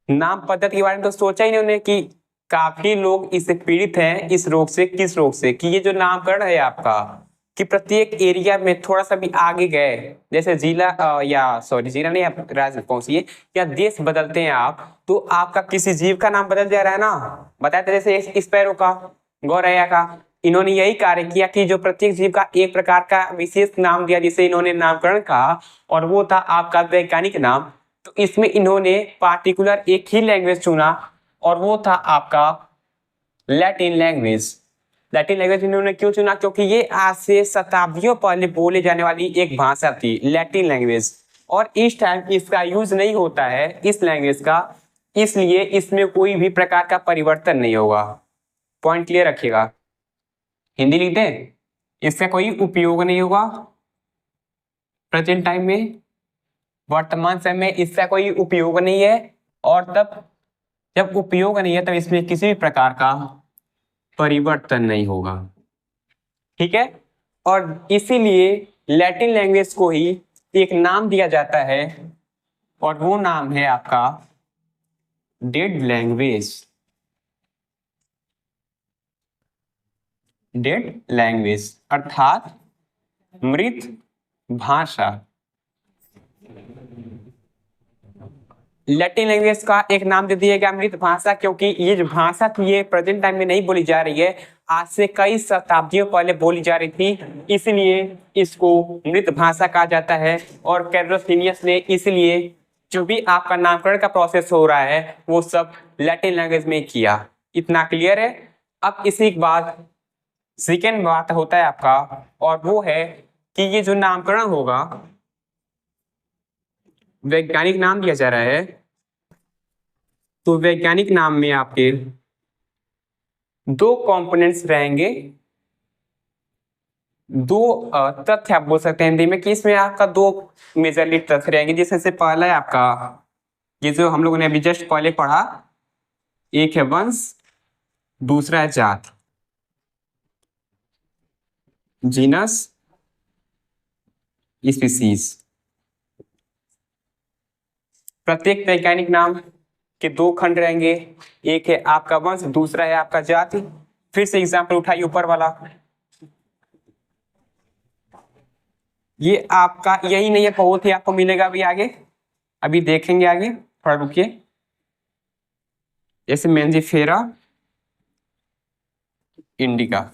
नाम पद्धति के बारे में तो सोचा ही इन्होंने कि काफी लोग इससे पीड़ित हैं, इस रोग से, किस रोग से, कि ये जो नामकरण है आपका कि प्रत्येक एरिया में थोड़ा सा भी आगे गए, जैसे जिला या सॉरी जिला नहीं, आप राज्य पहुंचिए या देश बदलते हैं आप, तो आपका किसी जीव का नाम बदल जा रहा है ना। बताया था जैसे स्पैरो का, गौरैया का, इन्होंने यही कार्य किया कि जो प्रत्येक जीव का एक प्रकार का विशेष नाम दिया जिसे इन्होंने नामकरण कहा, और वो था आपका वैज्ञानिक नाम। तो इसमें इन्होंने पार्टिकुलर एक ही लैंग्वेज चुना और वो था आपका लैटिन लैंग्वेज। लैटिन लैंग्वेज इन्होंने क्यों चुना? क्योंकि ये आज से शताब्दियों पहले बोले जाने वाली एक भाषा थी लैटिन लैंग्वेज, और इस टाइम इसका यूज नहीं होता है इस लैंग्वेज का, इसलिए इसमें कोई भी प्रकार का परिवर्तन नहीं होगा। पॉइंट क्लियर रखिएगा। हिंदी लिखते हैं, इसका कोई उपयोग नहीं होगा प्रेजेंट टाइम में, वर्तमान समय में इसका कोई उपयोग नहीं है, और तब जब उपयोग नहीं है तब इसमें किसी भी प्रकार का परिवर्तन नहीं होगा। ठीक है, और इसीलिए लैटिन लैंग्वेज को ही एक नाम दिया जाता है, और वो नाम है आपका डेड लैंग्वेज। डेड लैंग्वेज अर्थात मृत भाषा। लैटिन लैंग्वेज का एक नाम दे दिया गया मृत भाषा, क्योंकि ये जो भाषा थी ये प्रेजेंट टाइम में नहीं बोली जा रही है, आज से कई शताब्दियों पहले बोली जा रही थी, इसलिए इसको मृत भाषा कहा जाता है। और कैरोलस लीनियस ने इसलिए जो भी आपका नामकरण का प्रोसेस हो रहा है वो सब लैटिन लैंग्वेज में किया। इतना क्लियर है? अब इसी के बाद सेकेंड बात होता है आपका, और वो है कि ये जो नामकरण होगा, वैज्ञानिक नाम दिया जा रहा है, तो वैज्ञानिक नाम में आपके दो कंपोनेंट्स रहेंगे, दो तथ्य आप बोल सकते हैं हिंदी में, कि इसमें आपका दो मेजरली तथ्य रहेंगे, जिसमें से पहला है आपका ये जो हम लोगों ने अभी जस्ट पहले पढ़ा, एक है वंश, दूसरा है जात, जीनस स्पीसीज। प्रत्येक वैज्ञानिक नाम के दो खंड रहेंगे, एक है आपका वंश, दूसरा है आपका जाति। फिर से एग्जाम्पल उठाइए ऊपर वाला, ये आपका यही नहीं है, बहुत ही आपको मिलेगा अभी आगे, अभी देखेंगे आगे, थोड़ा रुकिए। जैसे मेंजिफेरा इंडिका,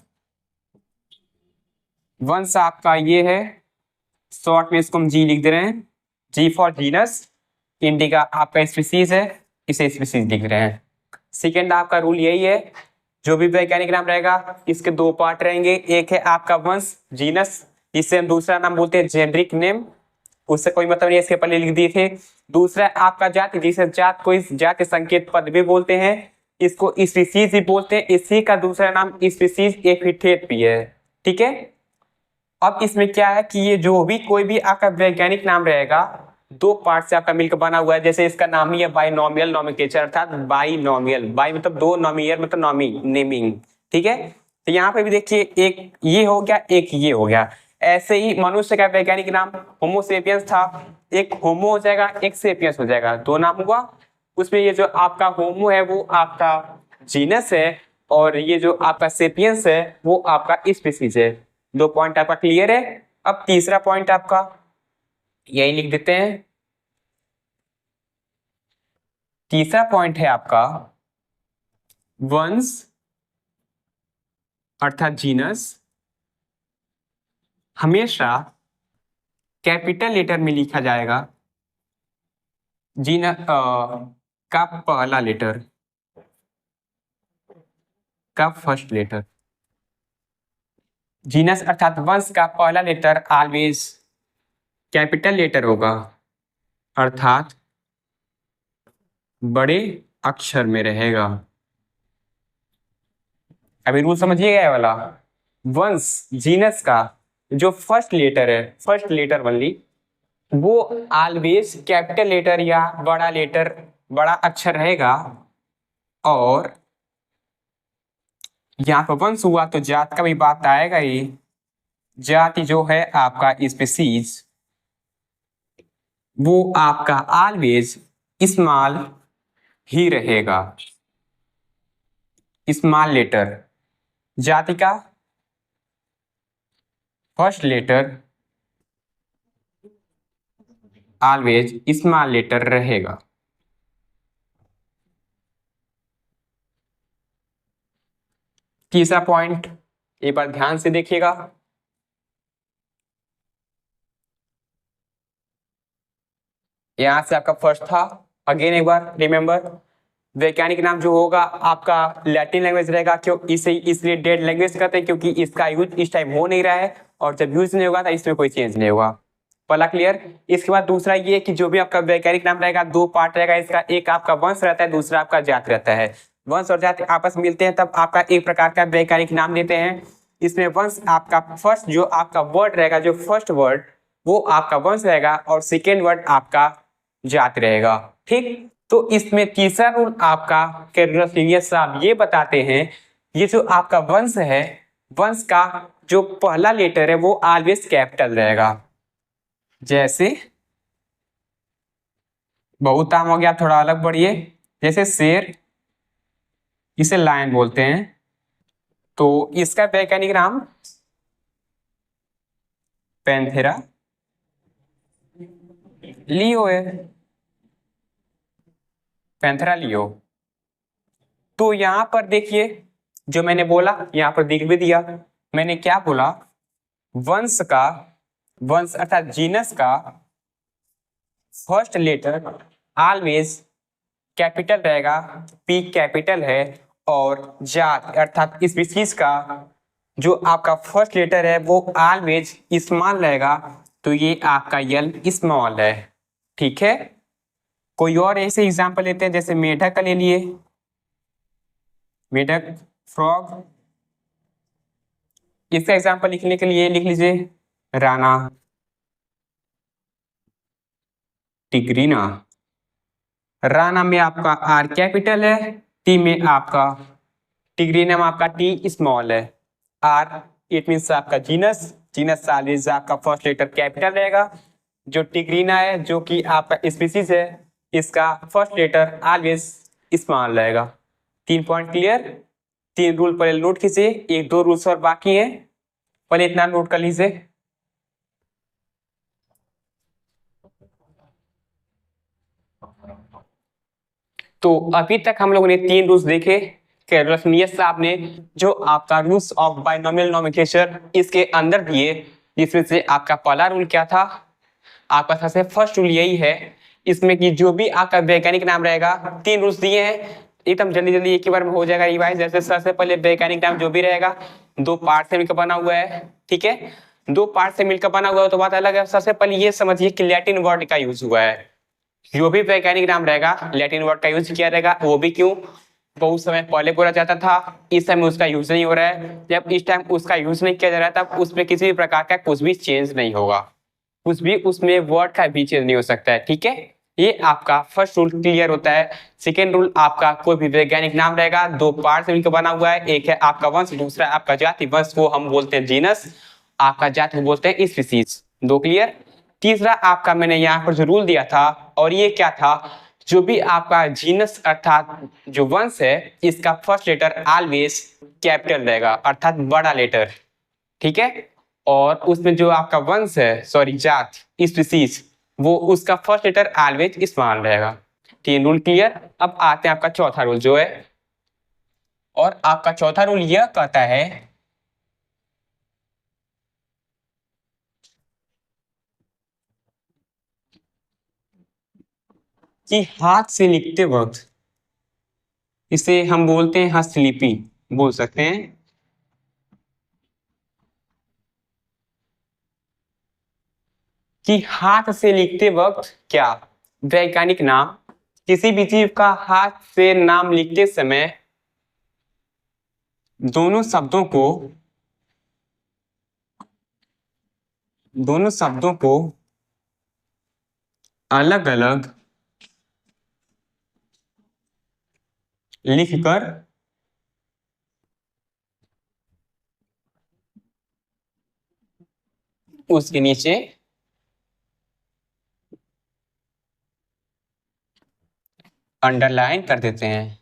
वंश आपका ये है, शॉर्ट में इसको हम जी लिख दे रहे हैं, जी फॉर जीनस, इंडिका आपका स्पीसीज है, इसे स्पीसीज लिख रहे हैं। सेकेंड आपका रूल यही है, जो भी वैज्ञानिक नाम रहेगा इसके दो पार्ट रहेंगे, एक है आपका वंश जीनस, जिसे हम दूसरा नाम बोलते हैं जेनरिक नेम, उससे कोई मतलब नहीं, इसके पहले लिख दिए थे। दूसरा आपका जाति, जिसे जात को इस जाति संकेत पद भी बोलते हैं, इसको स्पीसीज भी बोलते हैं, इसी का दूसरा नाम स्पीसीज एपिथेट भी है। ठीक है, अब इसमें क्या है कि ये जो भी कोई भी आपका वैज्ञानिक नाम रहेगा दो पार्ट से आपका मिलकर बना हुआ है, जैसे इसका नाम ही है बाइनोमियल नोमेनक्लेचर, अर्थात बाइनोमियल, बाई मतलब दो, नोमियर मतलब नॉमी नेमिंग। ठीक है, तो यहाँ पे भी देखिए एक ये हो गया, एक ये हो गया। ऐसे ही मनुष्य का वैज्ञानिक नाम होमोसेपियंस था, एक होमो हो जाएगा, एक सेपियंस हो जाएगा, दो नाम हुआ। उसमें ये जो आपका होमो है वो आपका जीनस है, और ये जो आपका सेपियंस है वो आपका स्पीसीज है। दो पॉइंट आपका क्लियर है? अब तीसरा पॉइंट आपका यही लिख देते हैं। तीसरा पॉइंट है आपका वंश अर्थात जीनस हमेशा कैपिटल लेटर में लिखा जाएगा। जीनस का पहला लेटर का फर्स्ट लेटर। जीनस अर्थात वंश का पहला लेटर ऑलवेज कैपिटल लेटर होगा, अर्थात बड़े अक्षर में रहेगा। अभी रूल समझिएगा ये वाला। वंश जीनस का जो फर्स्ट लेटर है, फर्स्ट लेटर ओनली, वो ऑलवेज कैपिटल लेटर या बड़ा लेटर, बड़ा अक्षर रहेगा। और यहाँ पर वंश हुआ तो जात का भी बात आएगा ही। जाति जो है आपका स्पीसीज, वो आपका ऑलवेज स्मॉल ही रहेगा, स्मॉल लेटर। जाति का first letter always small letter रहेगा। तीसरा पॉइंट एक बार ध्यान से देखिएगा। यहां से आपका फर्स्ट था, अगेन एक बार रिमेंबर, वैज्ञानिक नाम जो होगा आपका लैटिन लैंग्वेज रहेगा। क्यों इसे इसलिए डेड लैंग्वेज कहते हैं, क्योंकि इसका यूज इस टाइम हो नहीं रहा है, और जब यूज नहीं होगा तो इसमें कोई चेंज नहीं होगा। पहला क्लियर। इसके बाद दूसरा ये कि जो भी आपका वैज्ञानिक नाम रहेगा, दो पार्ट रहेगा इसका, एक आपका वंश रहता है, दूसरा आपका जात रहता है। वंश और जाति आपस में मिलते हैं तब आपका एक प्रकार का वैज्ञानिक नाम देते हैं। इसमें वंश आपका फर्स्ट जो आपका वर्ड रहेगा, जो फर्स्ट वर्ड वो आपका वंश रहेगा, और सेकेंड वर्ड आपका जात रहेगा। ठीक, तो इसमें तीसरा रूल आपका कैरोलस लिनियस साहब ये बताते हैं, ये जो आपका वंश है, वंश का जो पहला लेटर है वो ऑलवेज कैपिटल रहेगा। जैसे बहुत आम हो गया, थोड़ा अलग बढ़िए, जैसे शेर, इसे लायन बोलते हैं, तो इसका वैज्ञानिक नाम पैंथेरा लियो है, पैंथेरा लियो। तो यहां पर देखिए जो मैंने बोला, यहां पर दिख भी दिया, मैंने क्या बोला, वंश का, वंश अर्थात जीनस का फर्स्ट लेटर ऑलवेज कैपिटल रहेगा, पी कैपिटल है, और जात अर्थात स्पीशीज का जो आपका फर्स्ट लेटर है वो ऑलवेज स्मॉल रहेगा, तो ये आपका यल स्मॉल है। ठीक है, कोई और ऐसे एग्जांपल लेते हैं, जैसे मेढक का ले लिए, मेढक फ्रॉग, इसका एग्जांपल लिखने के लिए लिख लीजिए राना, टिग्रीना। राना में आपका आर कैपिटल है, टी में आपका, टिग्रीना में आपका टी स्मॉल है। आर इट मीन्स आपका जीनस, जीनस ऑलवेज आपका फर्स्ट लेटर कैपिटल रहेगा। जो टिग्रीना है जो कि आपका स्पीसीज है, इसका फर्स्ट लेटर ऑलवेज स्मॉल रहेगा। 3 पॉइंट क्लियर। 3 रूल पहले नोट कीजिए, 1-2 रूल्स और बाकी हैं, पहले इतना नोट कर लीजिए। तो अभी तक हम लोगों ने 3 रूल्स देखे कैरोलस लिनियस साहब ने, जो आपका रूल्स ऑफ बाइनोमियल नोमेनक्लेचर इसके अंदर दिए, जिसमें से आपका पहला रूल क्या था, आपका सबसे फर्स्ट रूल यही है इसमें कि जो भी आपका वैज्ञानिक नाम रहेगा, 3 रूल्स दिए हैं, एकदम जल्दी जल्दी एक ही बार में हो जाएगा रिवाइज। जैसे सबसे पहले वैज्ञानिक नाम जो भी रहेगा 2 पार्ट से मिलकर बना हुआ है। ठीक है, 2 पार्ट से मिलकर बना हुआ है तो बात अलग है। सबसे पहले ये समझिए कि लैटिन वर्ड का यूज हुआ है, जो भी वैज्ञानिक नाम रहेगा लैटिन वर्ड का यूज किया रहेगा। वो भी क्यों, बहुत समय पहले बोला जाता था, इस समय उसका यूज नहीं हो रहा है। जब इस टाइम उसका यूज नहीं किया जा रहा है तब उसमें किसी भी प्रकार का कुछ भी चेंज नहीं होगा, कुछ भी उसमें वर्ड का भी चेंज नहीं हो सकता है। ठीक है, ये आपका फर्स्ट रूल क्लियर होता है। सेकेंड रूल आपका कोई भी वैज्ञानिक नाम रहेगा 2 पार्ट से मिलकर बना हुआ है, एक है आपका वंश, दूसरा आपका जाति। वंश को हम बोलते हैं जीनस, आपका जाति को बोलते हैं स्पीशीज। 2 क्लियर। तीसरा आपका मैंने यहाँ पर जो रूल दिया था, और ये क्या था, जो भी आपका जीनस अर्थात जो वंश है, इसका फर्स्ट लेटर ऑलवेज कैपिटल रहेगा, अर्थात बड़ा लेटर। ठीक है, और उसमें जो आपका वंश है, सॉरी जात, स्पीशीज, वो उसका फर्स्ट लेटर ऑलवेज स्मॉल रहेगा। 3 रूल क्लियर। अब आते हैं आपका चौथा रूल जो है और आपका चौथा रूल यह कहता है कि हाथ से लिखते वक्त, इसे हम बोलते हैं हस्तलिपि बोल सकते हैं, कि हाथ से लिखते वक्त क्या वैज्ञानिक नाम, किसी भी जीव का हाथ से नाम लिखते समय दोनों शब्दों को अलग अलग लिखकर उसके नीचे अंडरलाइन कर देते हैं।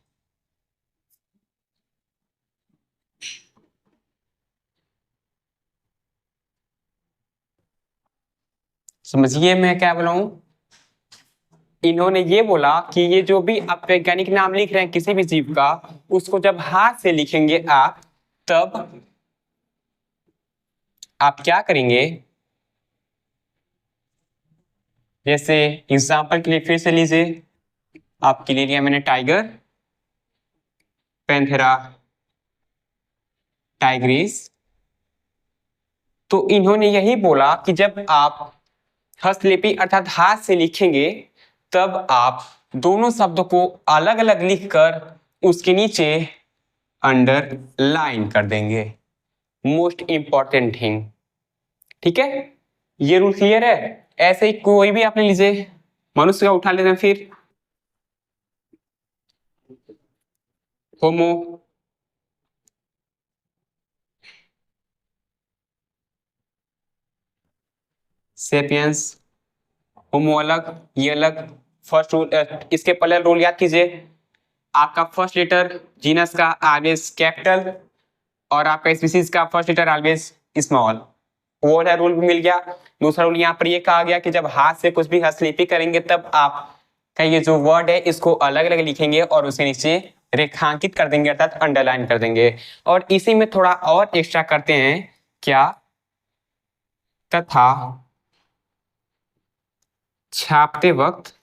समझिए मैं क्या बोला हूं। इन्होंने ये बोला कि ये जो भी आप वैज्ञानिक नाम लिख रहे हैं किसी भी जीव का, उसको जब हाथ से लिखेंगे आप, तब आप क्या करेंगे, जैसे एग्जांपल के लिए फिर से लीजिए, आपके लिए लिया मैंने टाइगर, पैंथेरा, टाइग्रिस। तो इन्होंने यही बोला कि जब आप हस्तलिपि अर्थात हाथ से लिखेंगे, तब आप दोनों शब्दों को अलग अलग लिखकर उसके नीचे अंडरलाइन कर देंगे। मोस्ट इंपॉर्टेंट थिंग, ठीक है। ये रूल क्लियर है। ऐसे ही कोई भी आप ले लीजिए, मनुष्य का उठा लेते हैं, फिर होमो, सेपियंस, होमो अलग, ये अलग। फर्स्ट रूल, इसके पहले रूल याद कीजिए, आपका फर्स्ट लेटर जीनस का ऑलवेज कैपिटल और आपका स्पीसीज का फर्स्ट लेटर ऑलवेज स्मॉल। वो वाला रूल भी मिल गया। दूसरा रूल यहाँ पर ये कहा गया कि जब हाथ से कुछ भी हस्तलिपि करेंगे, तब आप का ये जो वर्ड है इसको अलग अलग लिखेंगे और उसके नीचे रेखांकित कर देंगे अर्थात अंडरलाइन कर देंगे। और इसी में थोड़ा और एक्स्ट्रा करते हैं, क्या, तथा छापते वक्त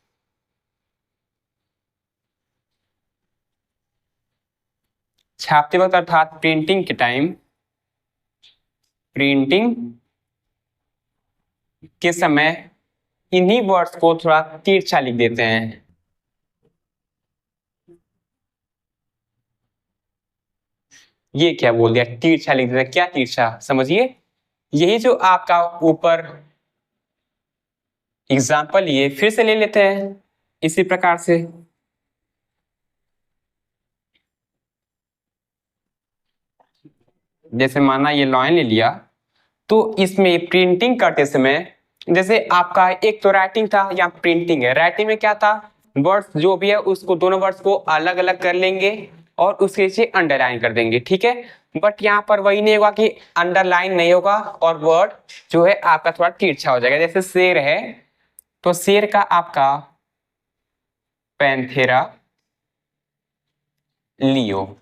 अर्थात प्रिंटिंग के टाइम, प्रिंटिंग के समय इन्हीं वर्ड्स को थोड़ा तिरछा लिख देते हैं। ये क्या बोल दिया, तिरछा लिख देते हैं। क्या तिरछा, समझिए। यही जो आपका ऊपर एग्जाम्पल ये फिर से ले लेते हैं इसी प्रकार से। जैसे माना ये लाइन ले लिया, तो इसमें प्रिंटिंग करते समय जैसे आपका एक तो राइटिंग था, या प्रिंटिंग है। राइटिंग में क्या था, वर्ड्स जो भी है उसको दोनों वर्ड्स को अलग अलग कर लेंगे और उसके नीचे अंडरलाइन कर देंगे, ठीक है। बट यहाँ पर वही नहीं होगा कि अंडरलाइन नहीं होगा और वर्ड जो है आपका थोड़ा तिरछा हो जाएगा। जैसे शेर है, तो शेर का आपका पैंथेरा लियो,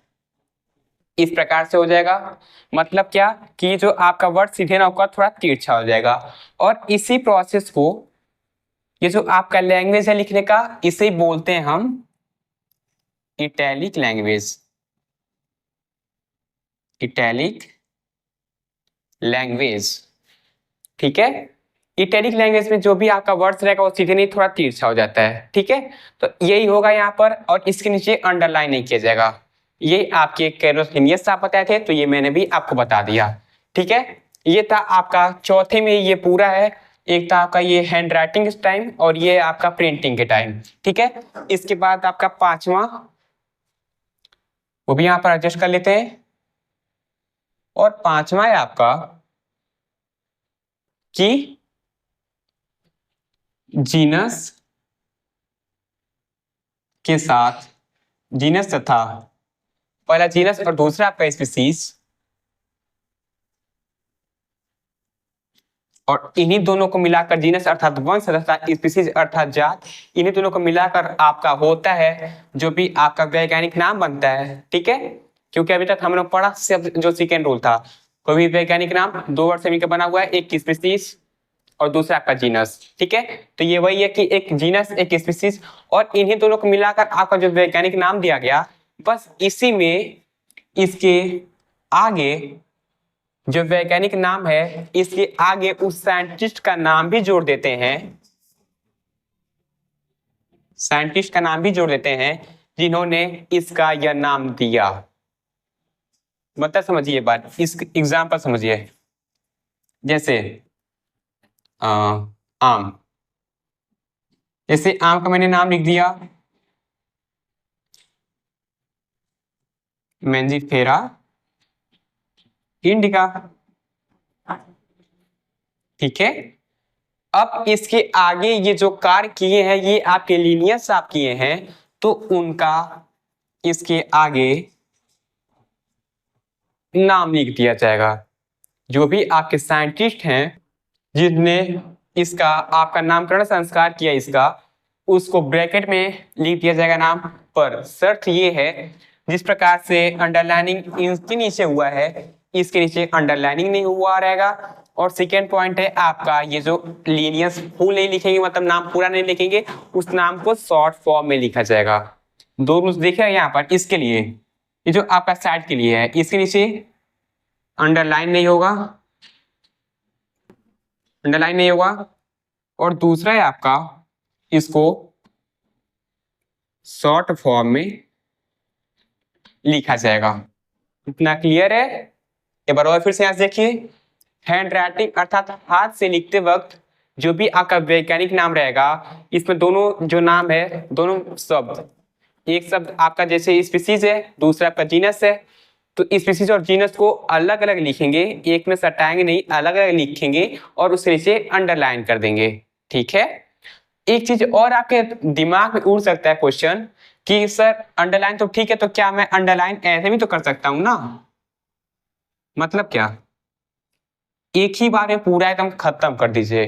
इस प्रकार से हो जाएगा। मतलब क्या कि जो आपका वर्ड सीधे ना होकर थोड़ा तिरछा हो जाएगा। और इसी प्रोसेस को, ये जो आपका लैंग्वेज है लिखने का, इसे बोलते हैं हम इटैलिक लैंग्वेज। इटैलिक लैंग्वेज, ठीक है। इटैलिक लैंग्वेज में जो भी आपका वर्ड्स रहेगा वो सीधे नहीं थोड़ा तिरछा हो जाता है, ठीक है। तो यही होगा यहाँ पर, और इसके नीचे अंडरलाइन नहीं किया जाएगा। ये आपके कैरोस लिनियस साहब बताए थे, तो ये मैंने भी आपको बता दिया, ठीक है। ये था आपका चौथे में, ये पूरा है। एक था आपका ये हैंड राइटिंग टाइम और ये आपका प्रिंटिंग के टाइम, ठीक है। इसके बाद आपका पांचवा, वो भी यहाँ पर एडजस्ट कर लेते हैं। और पांचवा है आपका कि जीनस के साथ, जीनस तथा, पहला जीनस और दूसरा आपका स्पीसीज, और इन्हीं दोनों को मिलाकर जीनस अर्थात वंश तथा स्पीसीज अर्थात जात, इन्हीं दोनों को मिलाकर आपका होता है जो भी आपका वैज्ञानिक नाम बनता है, ठीक है। क्योंकि अभी तक हम लोग पढ़ा सिर्फ जो सेकेंड रूल था, कोई भी वैज्ञानिक नाम दो वर्ड से मिलकर बना हुआ है, एक स्पीसीज और दूसरा आपका जीनस। ठीक है, तो ये वही है कि एक जीनस एक स्पीसीज, और इन्हीं दोनों को मिलाकर आपका जो वैज्ञानिक नाम दिया गया, बस इसी में इसके आगे जो वैज्ञानिक नाम है इसके आगे उस साइंटिस्ट का नाम भी जोड़ देते हैं, साइंटिस्ट का नाम भी जोड़ देते हैं जिन्होंने इसका यह नाम दिया। मतलब समझिए बात, इस एग्जांपल समझिए, जैसे आम, जैसे आम का मैंने नाम लिख दिया मैंजीफेरा इंडिका। ठीक है, अब इसके आगे ये जो कार्य किए हैं ये आपके लीनियस आप किए हैं, तो उनका इसके आगे नाम लिख दिया जाएगा। जो भी आपके साइंटिस्ट हैं जिसने इसका आपका नामकरण संस्कार किया इसका, उसको ब्रैकेट में लिख दिया जाएगा नाम। पर शर्त ये है, जिस प्रकार से अंडरलाइनिंग इसके नीचे हुआ है इसके नीचे अंडरलाइनिंग नहीं हुआ रहेगा। और सेकेंड पॉइंट है आपका ये जो लीनियस फुल नहीं लिखेंगे, मतलब नाम पूरा नहीं लिखेंगे, उस नाम को शॉर्ट फॉर्म में लिखा जाएगा। दो रूल्स देखिए यहाँ पर, इसके लिए ये जो आपका साइड के लिए है इसके नीचे अंडरलाइन नहीं होगा, अंडरलाइन नहीं होगा, और दूसरा है आपका इसको शॉर्ट फॉर्म में लिखा जाएगा। इतना क्लियर है? एक बार और फिर से यहां से देखिए, हैंड राइटिंग अर्थात हाथ से लिखते वक्त जो भी आपका वैज्ञानिक नाम रहेगा, इसमें दोनों जो नाम है दोनों शब्द, एक शब्द आपका जैसे स्पीसीज है, दूसरा आपका जीनस है, तो स्पीसीज और जीनस को अलग अलग लिखेंगे, एक में सटाएंगे नहीं, अलग अलग लिखेंगे और उसके नीचे अंडरलाइन कर देंगे। ठीक है, एक चीज और आपके दिमाग में उड़ सकता है क्वेश्चन कि सर अंडरलाइन तो ठीक है, तो क्या मैं अंडरलाइन ऐसे भी तो कर सकता हूं ना? मतलब क्या, एक ही बार में पूरा एकदम खत्म कर दीजिए,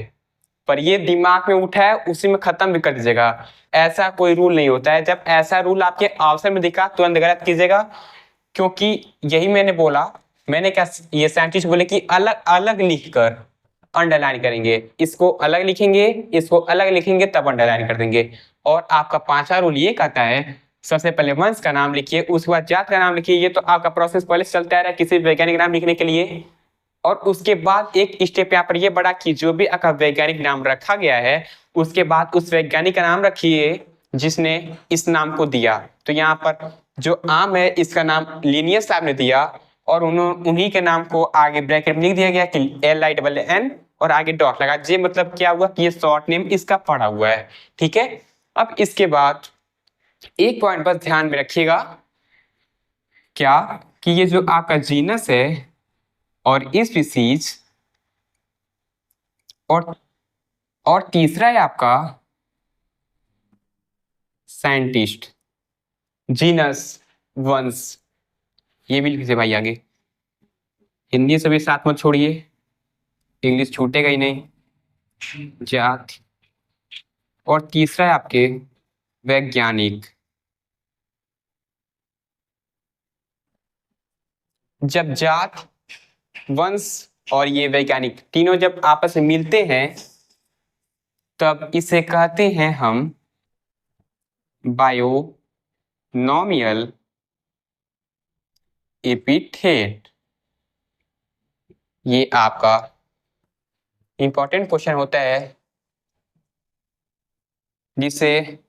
पर ये दिमाग में उठा है उसी में खत्म भी कर दीजिएगा, ऐसा कोई रूल नहीं होता है। जब ऐसा रूल आपके ऑप्शन में दिखा तुरंत गलत कीजिएगा, क्योंकि यही मैंने बोला, मैंने क्या ये साइंटिस्ट बोले कि अलग अलग लिखकर अंडरलाइन करेंगे, इसको अलग लिखेंगे इसको अलग लिखेंगे तब अंडरलाइन कर देंगे। और आपका पांचवा रूल ये कहता है सबसे पहले वंश का नाम लिखिए, उसके बाद जात का नाम लिखिए, ये तो आपका प्रोसेस पहले से चलता है किसी वैज्ञानिक नाम लिखने के लिए। और उसके बाद एक स्टेप यहाँ पर ये बढ़ा कि जो भी आपका वैज्ञानिक नाम रखा गया है उसके बाद उस वैज्ञानिक का नाम रखिए जिसने इस नाम को दिया। तो यहाँ पर जो आम है इसका नाम लिनियस साहब ने दिया, और उन्हीं के नाम को आगे ब्रैकेट में लिख दिया गया कि LINN और आगे डॉट लगा। ये मतलब क्या हुआ कि ये शॉर्ट नेम इसका पड़ा हुआ है। ठीक है, अब इसके बाद एक पॉइंट बस ध्यान में रखिएगा, क्या कि ये जो आपका जीनस है और स्पीसीज और तीसरा है आपका साइंटिस्ट, जीनस वंश, ये भी लिख दीजिए भाई आगे। हिंदी से भी साथ मत छोड़िए, इंग्लिश छूटेगा ही नहीं। जात और तीसरा है आपके वैज्ञानिक। जब जात वंश और ये वैज्ञानिक तीनों जब आपस में मिलते हैं तब इसे कहते हैं हम बायोनॉमियल एपिथेट। ये आपका इंपॉर्टेंट क्वेश्चन होता है जिसे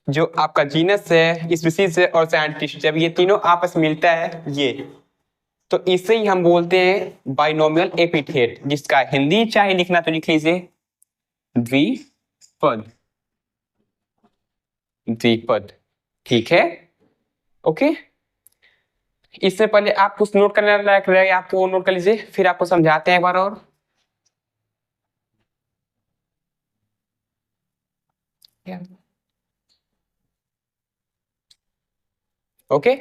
जो आपका जीनस है, स्पीसीज है और साइंटिस्ट, जब ये तीनों आपस में मिलता है ये, तो इसे ही हम बोलते हैं बाइनोमियल एपिथेट, जिसका हिंदी चाहे लिखना तो लिख लीजिए द्विपद, द्विपद। ठीक है, ओके। इससे पहले आप कुछ नोट करने लायक रहे आपको नोट कर लीजिए, फिर आपको समझाते हैं एक बार और। ओके,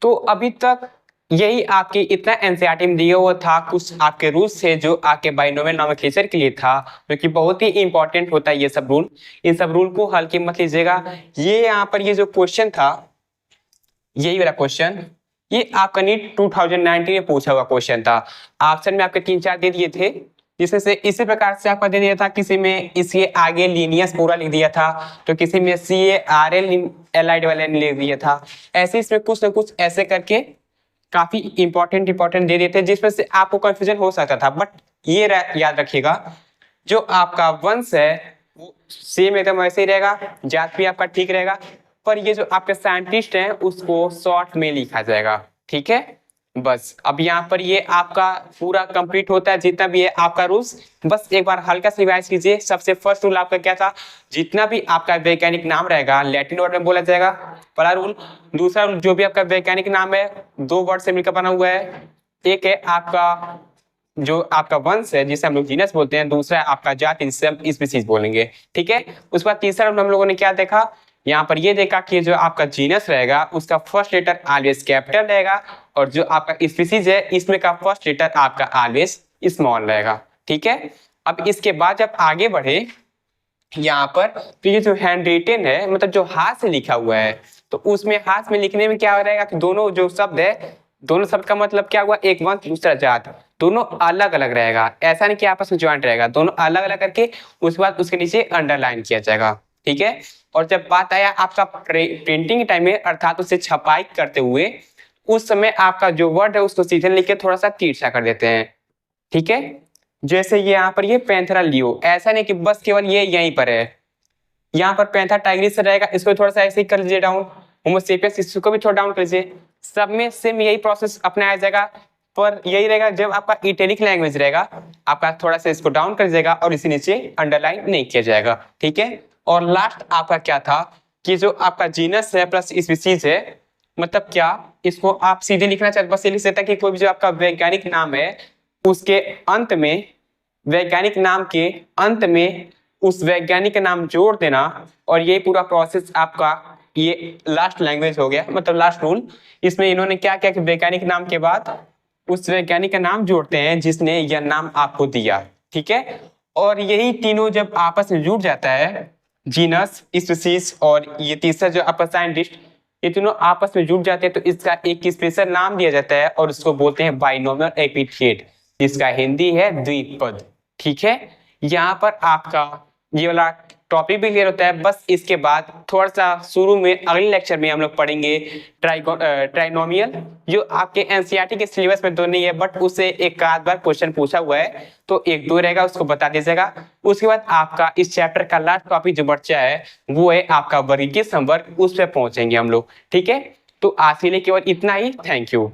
तो अभी तक यही आपके इतना एनसीईआरटी में दिया हुआ था, कुछ आपके रूल्स थे जो आपके बाइनोमियल नोमेनक्लेचर के लिए था, जो कि बहुत ही इंपॉर्टेंट होता है ये सब रूल। इन सब रूल को हल्के मत लीजिएगा। ये यहाँ पर ये जो क्वेश्चन था यही वाला क्वेश्चन, ये आपका नीट 2019 में पूछा हुआ क्वेश्चन था। ऑप्शन में आपके 3-4 दे दिए थे, जिसमें से इसी प्रकार से आपका दे दिया था, किसी में इसके आगे लीनियस पूरा लिख दिया था, तो किसी में CARL एलाइड वाले ने लिख दिया था। ऐसे इसमें कुछ ना कुछ ऐसे करके काफी इंपॉर्टेंट दे देते हैं, जिसमें से आपको कंफ्यूजन हो सकता था। बट ये याद रखिएगा, जो आपका वंश है वो सेम एकदम वैसे ही रहेगा, जात भी आपका ठीक रहेगा, पर ये जो आपके साइंटिस्ट हैं उसको शॉर्ट में लिखा जाएगा। ठीक है, बस अब यहाँ पर ये आपका पूरा कंप्लीट होता है, जितना भी है आपका रूल्स। बस एक बार हल्का से रिवाइज कीजिए। सबसे फर्स्ट रूल आपका क्या था, जितना भी आपका वैज्ञानिक नाम रहेगा लैटिन वर्ड में बोला जाएगा, पहला रूल। दूसरा रूल, जो भी आपका वैज्ञानिक नाम है 2 वर्ड से मिलकर बना हुआ है। एक है आपका जो आपका वंश है जिसे हम लोग जीनस बोलते हैं, दूसरा है आपका जाति जिसे हम स्पीसीज बोलेंगे। ठीक है, उसके बाद तीसरा रूल हम लोगों ने क्या देखा, यहाँ पर ये देखा कि जो आपका जीनस रहेगा उसका फर्स्ट लेटर ऑलवेज कैपिटल रहेगा, और जो आपका स्पीसीज है इसमें का फर्स्ट लेटर आपका ऑलवेज स्मॉल रहेगा। ठीक है, अब इसके बाद जब आगे बढ़े यहाँ पर, तो ये जो हैंड रिटेन है, मतलब जो हाथ से लिखा हुआ है, तो उसमें हाथ में लिखने में क्या हो रहेगा कि दोनों जो शब्द है, दोनों शब्द का मतलब क्या हुआ, एक वंश दूसरा जात, दोनों अलग अलग रहेगा। ऐसा नहीं कि आपस में ज्वाइंट रहेगा, दोनों अलग अलग करके उसके बाद उसके नीचे अंडरलाइन किया जाएगा। ठीक है, और जब बात आया आपका प्रिंटिंग टाइम में, अर्थात उसे छपाई करते हुए, उस समय आपका जो वर्ड है उसको सीधे लिख के थोड़ा सा तिरछा कर देते हैं। ठीक है, जैसे ये यहाँ पर ये पैंथेरा लियो, ऐसा नहीं कि बस केवल ये यहीं पर है, यहाँ पर पैंथेरा टाइग्रिस रहेगा, इसको थोड़ा सा ऐसे ही कर लीजिए डाउन। होमो सेपियंस इसको भी थोड़ा डाउन कर लीजिए। सब में सेम यही प्रोसेस अपनाया जाएगा, पर यही रहेगा जब आपका इटैलिक लैंग्वेज रहेगा आपका थोड़ा सा इसको डाउन कर जाएगा और इसी नीचे अंडरलाइन नहीं किया जाएगा। ठीक है, और लास्ट आपका क्या था कि जो आपका जीनस है प्लस स्पीसीज है, मतलब क्या, इसको आप सीधे लिखना चाहते, बस ये लिख सकता है कि कोई भी जो आपका वैज्ञानिक नाम है उसके अंत में, वैज्ञानिक नाम के अंत में उस वैज्ञानिक का नाम जोड़ देना, और ये पूरा प्रोसेस आपका ये लास्ट लैंग्वेज हो गया, मतलब लास्ट रूल। इसमें इन्होंने क्या किया कि वैज्ञानिक नाम के बाद उस वैज्ञानिक का नाम जोड़ते हैं जिसने यह नाम आपको दिया। ठीक है, और यही तीनों जब आपस में जुड़ जाता है, जीनस, स्पीसीज और ये तीसरा जो आपका साइंटिस्ट, ये तीनों आपस में जुड़ जाते हैं, तो इसका एक स्पेशल नाम दिया जाता है और उसको बोलते हैं बाइनोमियल एपिथेट, जिसका हिंदी है द्विपद। ठीक है, यहाँ पर आपका ये वाला टॉपिक भी क्लियर होता है। बस इसके बाद थोड़ा सा शुरू में अगले लेक्चर में हम लोग पढ़ेंगे ट्राइनोमियल, जो आपके एनसीईआरटी के सिलेबस में तो नहीं है, बट उससे एक आध बार क्वेश्चन पूछा हुआ है, तो 1-2 रहेगा, उसको बता दीजिएगा। उसके बाद आपका इस चैप्टर का लास्ट टॉपिक जो बच्चा है वो है आपका वर्गीकृत संवर्ग, उस पर पहुंचेंगे हम लोग। ठीक है, तो आज के लिए केवल इतना ही। Thank you.